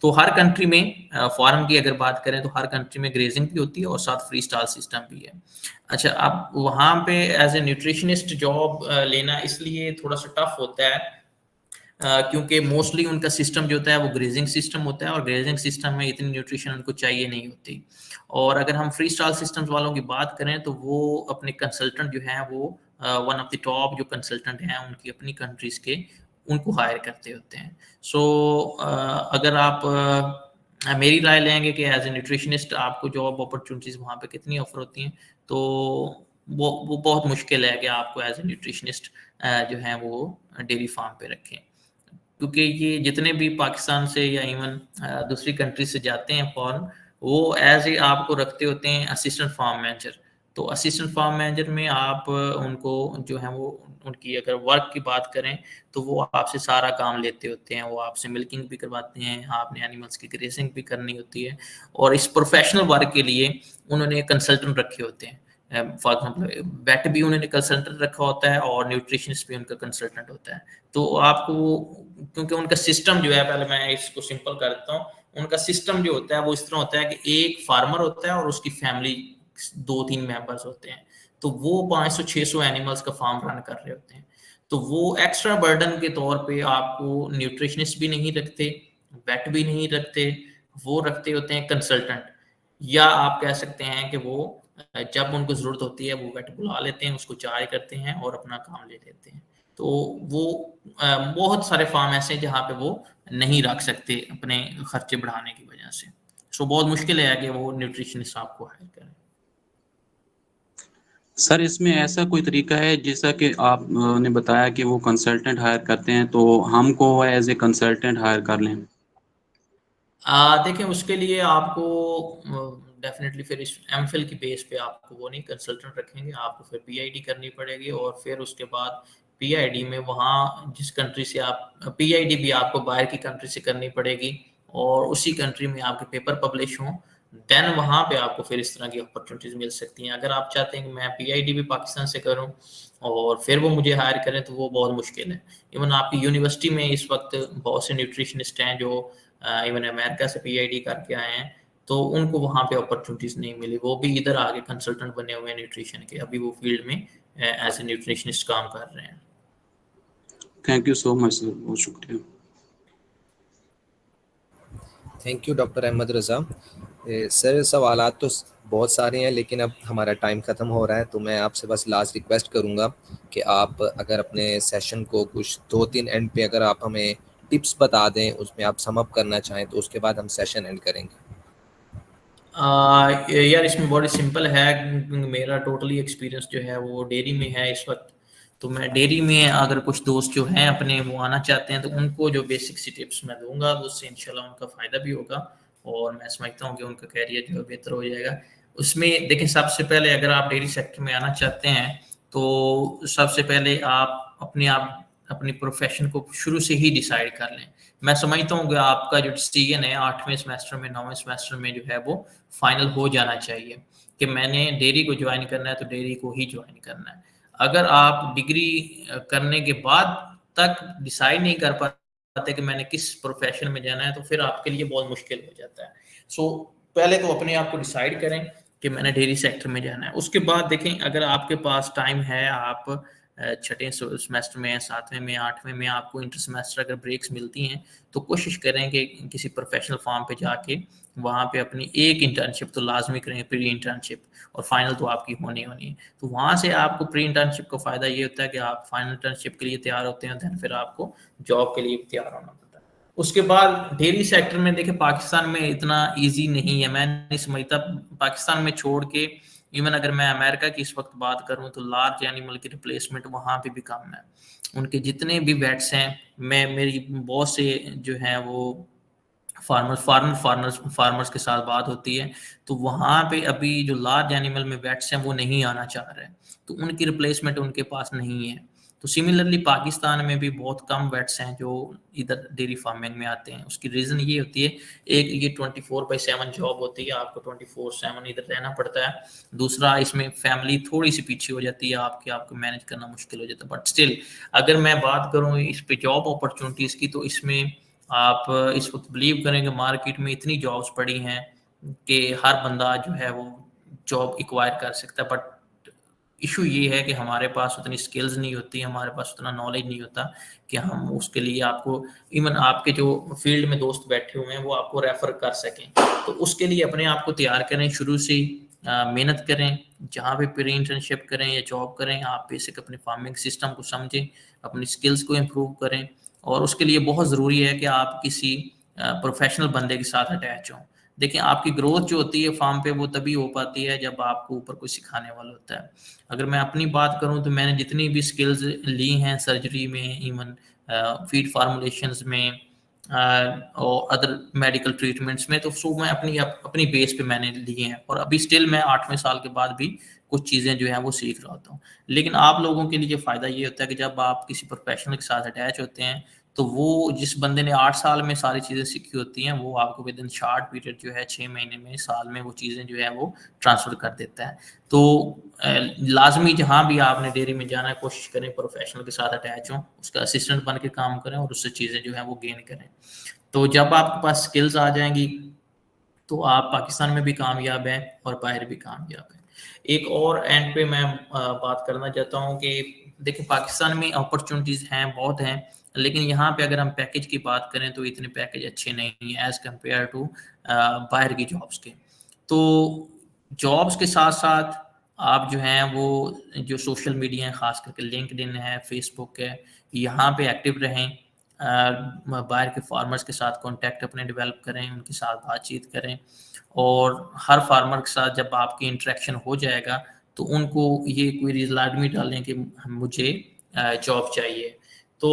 तो हर कंट्री में फॉर्म की अगर बात करें तो हर कंट्री में ग्रेजिंग भी होती है और साथ फ्री स्टाल सिस्टम भी है। अच्छा, अब वहाँ पे एज ए न्यूट्रिशनिस्ट जॉब लेना इसलिए थोड़ा सा टफ होता है क्योंकि मोस्टली उनका सिस्टम जो होता है वो ग्रेजिंग सिस्टम होता है और ग्रेजिंग सिस्टम में इतनी न्यूट्रिशन उनको चाहिए नहीं होती। और अगर हम फ्री स्टाइल सिस्टम्स वालों की बात करें तो वो अपने कंसल्टेंट जो हैं वो वन ऑफ द टॉप जो कंसल्टेंट हैं उनकी अपनी कंट्रीज के, उनको हायर करते होते हैं। सो अगर आप मेरी राय लेंगे कि एज ए न्यूट्रिशनिस्ट आपको जॉब अपॉर्चुनिटीज़ वहाँ पे कितनी ऑफर होती हैं, तो वो बहुत मुश्किल है कि आपको एज ए न्यूट्रिशनिस्ट जो है वो डेयरी फार्म पे रखें, क्योंकि ये जितने भी पाकिस्तान से या इवन दूसरी कंट्री से जाते हैं फॉरेन, वो एज ए आपको रखते होते हैं असिस्टेंट फार्म मैनेजर। तो असिस्टेंट फार्म मैनेजर में आप उनको जो है वो उनकी अगर वर्क की बात करें तो वो आपसे सारा काम लेते होते हैं, वो आपसे मिल्किंग भी करवाते हैं, आपने एनिमल्स की ग्रेसिंग भी करनी होती है और इस प्रोफेशनल वर्क के लिए उन्होंने कंसल्टेंट रखे होते हैं। फॉर एग्जाम्पल वेट भी उन्होंने कंसल्टेंट रखा होता है और न्यूट्रिशनिस्ट भी उनका कंसल्टेंट होता है। तो आपको क्योंकि उनका सिस्टम जो है, पहले मैं इसको सिंपल करता हूँ, उनका सिस्टम जो होता है वो इस तरह होता है कि एक फार्मर होता है और उसकी फैमिली 2-3 मेंबर्स होते हैं, तो वो 500-600 एनिमल्स का फार्म रन कर रहे होते हैं। तो वो एक्स्ट्रा बर्डन के तौर पे आपको न्यूट्रिशनिस्ट भी नहीं रखते, वेट भी नहीं रखते, वो रखते होते हैं कंसल्टेंट, या आप कह सकते हैं कि वो जब उनको जरूरत होती है वो वेट बुला लेते हैं, उसको चार्ज करते हैं और अपना काम ले लेते हैं। तो वो बहुत सारे फार्म ऐसे हैं जहाँ पे वो नहीं रख सकते अपने खर्चे बढ़ाने की वजह से। सो बहुत मुश्किल है कि वो न्यूट्रिशनिस्ट आपको हायर करें। सर इसमें ऐसा कोई तरीका है, जैसा कि आप ने बताया कि वो कंसल्टेंट हायर करते हैं, तो हमको एज ए कंसल्टेंट हायर कर लें? देखिए उसके लिए आपको डेफिनेटली फिर इस एमफिल की बेस पे आपको वो नहीं कंसल्टेंट रखेंगे, आपको फिर पीआईडी करनी पड़ेगी और फिर उसके बाद पीआईडी में वहाँ जिस कंट्री से आप पीआईडी भी आपको बाहर की कंट्री से करनी पड़ेगी और उसी कंट्री में आपके पेपर पब्लिश हों, देन वहाँ पे आपको फिर इस तरह की अपॉर्चुनिटीज मिल सकती हैं। अगर आप चाहते हैं कि मैं पीआईडी भी पाकिस्तान से करूँ और फिर वो मुझे हायर करें तो वो बहुत मुश्किल है। इवन आपकी यूनिवर्सिटी में इस वक्त बहुत से न्यूट्रिशनिस्ट हैं जो इवन अमेरिका से पीआईडी करके आए हैं, तो उनको वहाँ पे अपॉर्चुनिटीज नहीं मिली, वो भी इधर आगे कंसल्टेंट बने हुए हैं न्यूट्रिशन के, अभी वो फील्ड में एज ए न्यूट्रिशनिस्ट काम कर रहे हैं। Thank you so much sir, बहुत शुक्रिया। Thank you doctor Ahmad Raza. Sir सवालात तो बहुत सारे हैं लेकिन अब हमारा टाइम ख़त्म हो रहा है, तो मैं आपसे बस लास्ट रिक्वेस्ट करूंगा कि आप अगर अपने सेशन को कुछ 2-3 एंड पे अगर आप हमें टिप्स बता दें, उसमें आप सम अप करना चाहें, तो उसके बाद हम सेशन एंड करेंगे। यार इसमें बहुत सिंपल है, मेरा टोटली एक्सपीरियंस जो है वो डेयरी में है इस वक्त, तो मैं डेयरी में अगर कुछ दोस्त जो हैं अपने वो आना चाहते हैं तो उनको जो बेसिक सी टिप्स मैं दूंगा उससे इंशाल्लाह उनका फ़ायदा भी होगा और मैं समझता हूँ कि उनका कैरियर जो है बेहतर हो जाएगा। उसमें देखिए सबसे पहले अगर आप डेयरी सेक्टर में आना चाहते हैं तो सबसे पहले आप अपनी प्रोफेशन को शुरू से ही डिसाइड कर लें। मैं समझता हूँ कि आपका जो डिसीजन है 8वें सेमेस्टर में 9वें सेमेस्टर में जो है वो फाइनल हो जाना चाहिए कि मैंने डेयरी को ज्वाइन करना है तो डेयरी को ही ज्वाइन करना है। अगर आप डिग्री करने के बाद तक डिसाइड नहीं कर पाते कि मैंने किस प्रोफेशन में जाना है तो फिर आपके लिए बहुत मुश्किल हो जाता है। सो पहले तो अपने आप को डिसाइड करें कि मैंने डेयरी सेक्टर में जाना है। उसके बाद देखें अगर आपके पास टाइम है, आप छठे सेमेस्टर में, 7वें में, 8वें में आपको इंटर सेमेस्टर अगर ब्रेक्स मिलती हैं तो कोशिश करें कि किसी प्रोफेशनल फार्म पे जाके वहाँ पे अपनी एक इंटर्नशिप तो लाजमी करें, प्री इंटर्नशिप, और फाइनल तो आपकी होनी है। तो वहाँ से आपको प्री इंटर्नशिप का फ़ायदा ये होता है कि आप फाइनल इंटर्नशिप के लिए तैयार होते हैं, देन फिर आपको जॉब के लिए तैयार होना पड़ता है। उसके बाद डेयरी सेक्टर में देखिए पाकिस्तान में इतना ईजी नहीं है, मैं नहीं समझता पाकिस्तान में छोड़ के इवन अगर मैं अमेरिका की इस वक्त बात करूं तो लार्ज एनिमल की रिप्लेसमेंट वहाँ पे भी कम है। उनके जितने भी वेट्स हैं, मेरी बहुत से जो हैं वो फार्मर्स के साथ बात होती है तो वहाँ पे अभी जो लार्ज एनिमल में वेट्स हैं वो नहीं आना चाह रहे, तो उनकी रिप्लेसमेंट उनके पास नहीं है। तो सिमिलरली पाकिस्तान में भी बहुत कम वेट्स हैं जो इधर डेयरी फार्मिंग में आते हैं। उसकी रीज़न ये होती है, एक ये 24/7 जॉब होती है, आपको 24/7 इधर रहना पड़ता है। दूसरा इसमें फैमिली थोड़ी सी पीछे हो जाती है, आपको मैनेज करना मुश्किल हो जाता है। बट स्टिल अगर मैं बात करूँ इस पे जॉब अपॉर्चुनिटीज़ की, तो इसमें आप इस वक्त बिलीव करेंगे मार्केट में इतनी जॉब्स पड़ी हैं कि हर बंदा जो है वो जॉब एक्वायर कर सकता है। बट इशू ये है कि हमारे पास उतनी स्किल्स नहीं होती, हमारे पास उतना नॉलेज नहीं होता कि हम उसके लिए आपको इवन आपके जो फील्ड में दोस्त बैठे हुए हैं वो आपको रेफर कर सकें। तो उसके लिए अपने आप को तैयार करें, शुरू से मेहनत करें, जहाँ पे प्री इंटर्नशिप करें या जॉब करें आप बेसिक अपने फार्मिंग सिस्टम को समझें, अपनी स्किल्स को इम्प्रूव करें। और उसके लिए बहुत ज़रूरी है कि आप किसी प्रोफेशनल बंदे के साथ अटैच हों। देखिए आपकी ग्रोथ जो होती है फार्म पे वो तभी हो पाती है जब आपको ऊपर कोई सिखाने वाला होता है। अगर मैं अपनी बात करूं तो मैंने जितनी भी स्किल्स ली हैं सर्जरी में, इवन फीड फार्मुलेशंस में और अदर मेडिकल ट्रीटमेंट्स में, तो सो मैं अपनी बेस पे मैंने लिए हैं और अभी स्टिल मैं 8वें साल के बाद भी कुछ चीज़ें जो हैं वो सीख रहा होता हूँ। लेकिन आप लोगों के लिए फ़ायदा ये होता है कि जब आप किसी प्रोफेशनल के साथ अटैच होते हैं तो वो जिस बंदे ने 8 साल में सारी चीज़ें सीखी होती हैं वो आपको विद इन शॉर्ट पीरियड जो है 6 महीने में, साल में वो चीज़ें जो है वो ट्रांसफ़र कर देता है। तो लाजमी जहाँ भी आपने डेयरी में जाना है कोशिश करें प्रोफेशनल के साथ अटैच हों, उसका असिस्टेंट बन के काम करें और उससे चीज़ें जो है वो गेन करें। तो जब आपके पास स्किल्स आ जाएंगी तो आप पाकिस्तान में भी कामयाब हैं और बाहर भी कामयाब हैं। एक और एंड पे मैं बात करना चाहता हूँ कि देखिए पाकिस्तान में अपॉर्चुनिटीज़ हैं, बहुत हैं, लेकिन यहाँ पे अगर हम पैकेज की बात करें तो इतने पैकेज अच्छे नहीं हैं एज़ कम्पेयर टू बाहर की जॉब्स के। तो जॉब्स के साथ-साथ आप जो हैं वो जो सोशल मीडिया है, ख़ास करके लिंक्डइन है, फेसबुक है, यहाँ पे एक्टिव रहें। बाहर के फार्मर्स के साथ कॉन्टैक्ट अपने डेवलप करें, उनके साथ बातचीत करें और हर फार्मर के साथ जब आपकी इंटरेक्शन हो जाएगा तो उनको ये कोई लाजमी डालें कि मुझे जॉब चाहिए। तो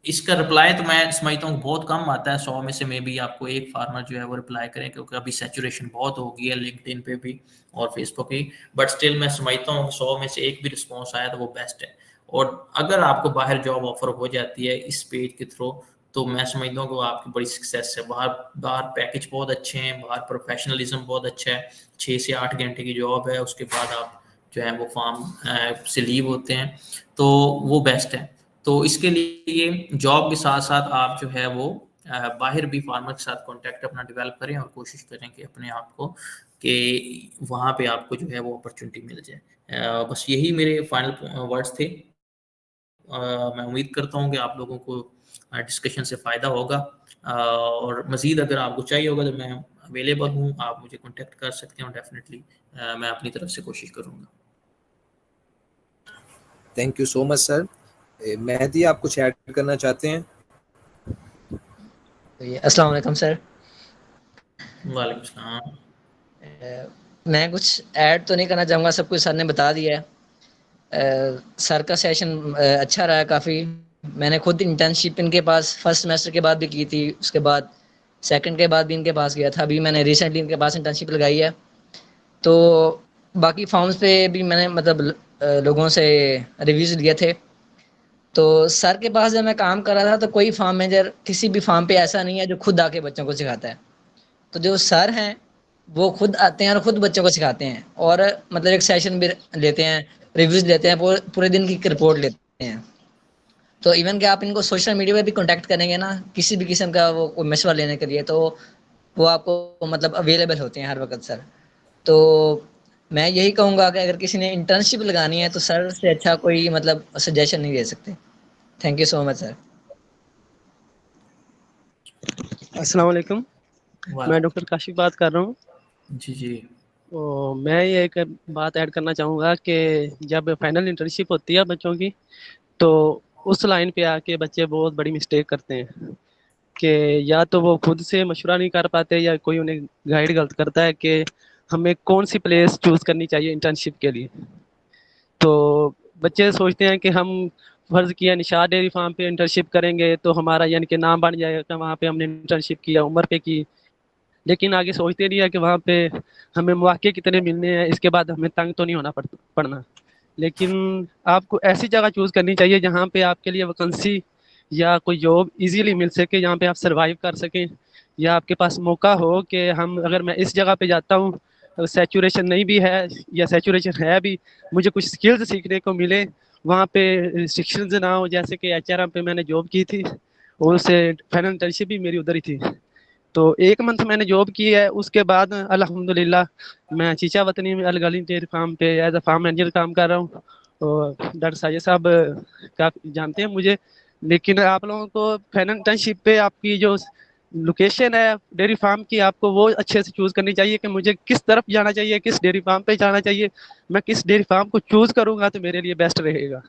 इसका रिप्लाई तो मैं समझता हूँ बहुत कम आता है, 100 में से मे बी आपको एक फार्मर जो है वो रिप्लाई करें, क्योंकि अभी सैचुरेशन बहुत हो गई है लिंक्डइन पे भी और फेसबुक पे, बट स्टिल मैं समझता हूँ 100 में से एक भी रिस्पॉन्स आया तो वो बेस्ट है। और अगर आपको बाहर जॉब ऑफर हो जाती है इस पेज के थ्रू तो मैं समझता हूँ कि वो आपकी बड़ी सक्सेस है। बाहर पैकेज बहुत अच्छे हैं, बाहर प्रोफेशनलिज्म बहुत अच्छा है, 6 से 8 घंटे की जॉब है, उसके बाद आप जो है वो फार्म से लीव होते हैं, तो वो बेस्ट है। तो इसके लिए जॉब के साथ साथ आप जो है वो बाहर भी फार्मर के साथ कॉन्टैक्ट अपना डेवलप करें और कोशिश करें कि अपने आप को कि वहाँ पे आपको जो है वो अपॉर्चुनिटी मिल जाए। बस यही मेरे फाइनल वर्ड्स थे। मैं उम्मीद करता हूँ कि आप लोगों को डिस्कशन से फ़ायदा होगा और मज़ीद अगर आपको चाहिए होगा तो मैं अवेलेबल हूँ, आप मुझे कॉन्टैक्ट कर सकते हो डेफिनेटली। मैं अपनी तरफ से कोशिश करूँगा। Thank you so much sir. Mehdi आप कुछ ऐड करना चाहते हैं? अस्सलाम वालेकुम सर। वालेकुम सलाम। मैं कुछ ऐड तो नहीं करना चाहूँगा, सब कुछ सर ने बता दिया है। सर का सेशन अच्छा रहा काफ़ी। मैंने खुद इंटर्नशिप इनके पास फर्स्ट सेमेस्टर के बाद भी की थी, उसके बाद सेकंड के बाद भी इनके पास गया था। अभी मैंने रिसेंटली इनके पास इंटर्नशिप लगाई है। तो बाकी फॉर्म्स पे भी मैंने मतलब लोगों से रिव्यूज़ लिए थे। तो सर के पास जब मैं काम कर रहा था तो कोई फार्म मैनेजर किसी भी फार्म पे ऐसा नहीं है जो खुद आके बच्चों को सिखाता है। तो जो सर हैं वो खुद आते हैं और खुद बच्चों को सिखाते हैं और मतलब एक सेशन भी लेते हैं, रिव्यूज़ लेते हैं, पूरे दिन की रिपोर्ट लेते हैं। तो इवन कि आप इनको सोशल मीडिया पे भी कॉन्टैक्ट करेंगे ना किसी भी किस्म का वो कोई मशवरा लेने के लिए, तो वो आपको मतलब अवेलेबल होते हैं हर वक्त सर। तो मैं यही कहूँगा कि अगर किसी ने इंटर्नशिप लगानी है तो सर से अच्छा कोई मतलब सजेशन नहीं दे सकते। Thank you so much sir. अस्सलाम वालेकुम, मैं डॉक्टर काशिफ बात कर रहा हूँ। जी जी। तो मैं ये एक बात ऐड करना चाहूँगा कि जब फाइनल इंटर्नशिप होती है बच्चों की तो उस लाइन पे आके बच्चे बहुत बड़ी मिस्टेक करते हैं कि या तो वो खुद से मशवरा नहीं कर पाते या कोई उन्हें गाइड गलत करता है कि हमें कौन सी प्लेस चूज़ करनी चाहिए इंटर्नशिप के लिए। तो बच्चे सोचते हैं कि हम फ़र्ज़ किया निशात डेयरी फार्म पे इंटर्नशिप करेंगे तो हमारा यानी कि नाम बन जाएगा कि वहाँ पे हमने इंटर्नशिप किया, उम्र पे की। लेकिन आगे सोचते नहीं है कि वहाँ पे हमें मौके कितने मिलने हैं, इसके बाद हमें तंग तो नहीं होना पड़ना। लेकिन आपको ऐसी जगह चूज़ करनी चाहिए जहाँ पे आपके लिए वैकेंसी या कोई जॉब इजीली मिल सके, जहाँ पे आप सर्वाइव कर सकें या आपके पास मौका हो कि हम अगर मैं इस जगह पे जाता हूँ तो सैचुरेशन नहीं भी है या सैचुरेशन है भी, मुझे कुछ स्किल्स सीखने को मिले, वहाँ पे रिस्ट्रिक्शंस ना हो। जैसे कि एचआरएम पे मैंने जॉब की थी और उससे फाइनल इंटर्नशिप भी मेरी उधर ही थी। तो 1 मंथ मैंने जॉब की है, उसके बाद अल्हम्दुलिल्लाह मैं चीचा वतनी में अलगली डेयरी फार्म पे एज अ फार्म मैनेजर काम कर रहा हूँ। और डॉक्टर साजिद साहब काफ़ी जानते हैं मुझे। लेकिन आप लोगों को फाइनल इंटर्नशिप पे आपकी जो लोकेशन है डेयरी फार्म की, आपको वो अच्छे से चूज़ करनी चाहिए कि मुझे किस तरफ जाना चाहिए, किस डेयरी फार्म पे जाना चाहिए, मैं किस डेयरी फार्म को चूज़ करूँगा तो मेरे लिए बेस्ट रहेगा।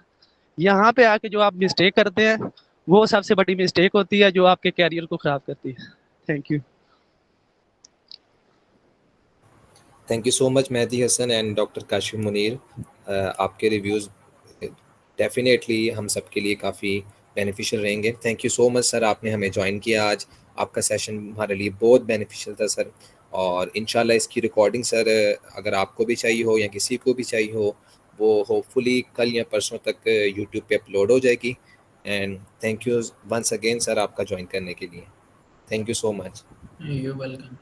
यहाँ पे आके जो आप मिस्टेक करते हैं वो सबसे बड़ी मिस्टेक होती है जो आपके कैरियर को ख़राब करती है। Thank you. Thank you so much Mehdi Hasan and doctor Kashif Munir. आपके रिव्यूज़ डेफिनेटली हम सब के लिए काफ़ी बेनिफिशियल रहेंगे। Thank you so much sir, आपने हमें ज्वाइन किया आज। आपका सेशन हमारे लिए बहुत बेनिफिशियल था सर, और इंशाल्लाह इसकी रिकॉर्डिंग सर अगर आपको भी चाहिए हो या किसी को भी चाहिए हो वो होपफुली कल या परसों तक यूट्यूब पे अपलोड हो जाएगी। And thank you once again sir आपका ज्वाइन करने के लिए। Thank you so much. You welcome.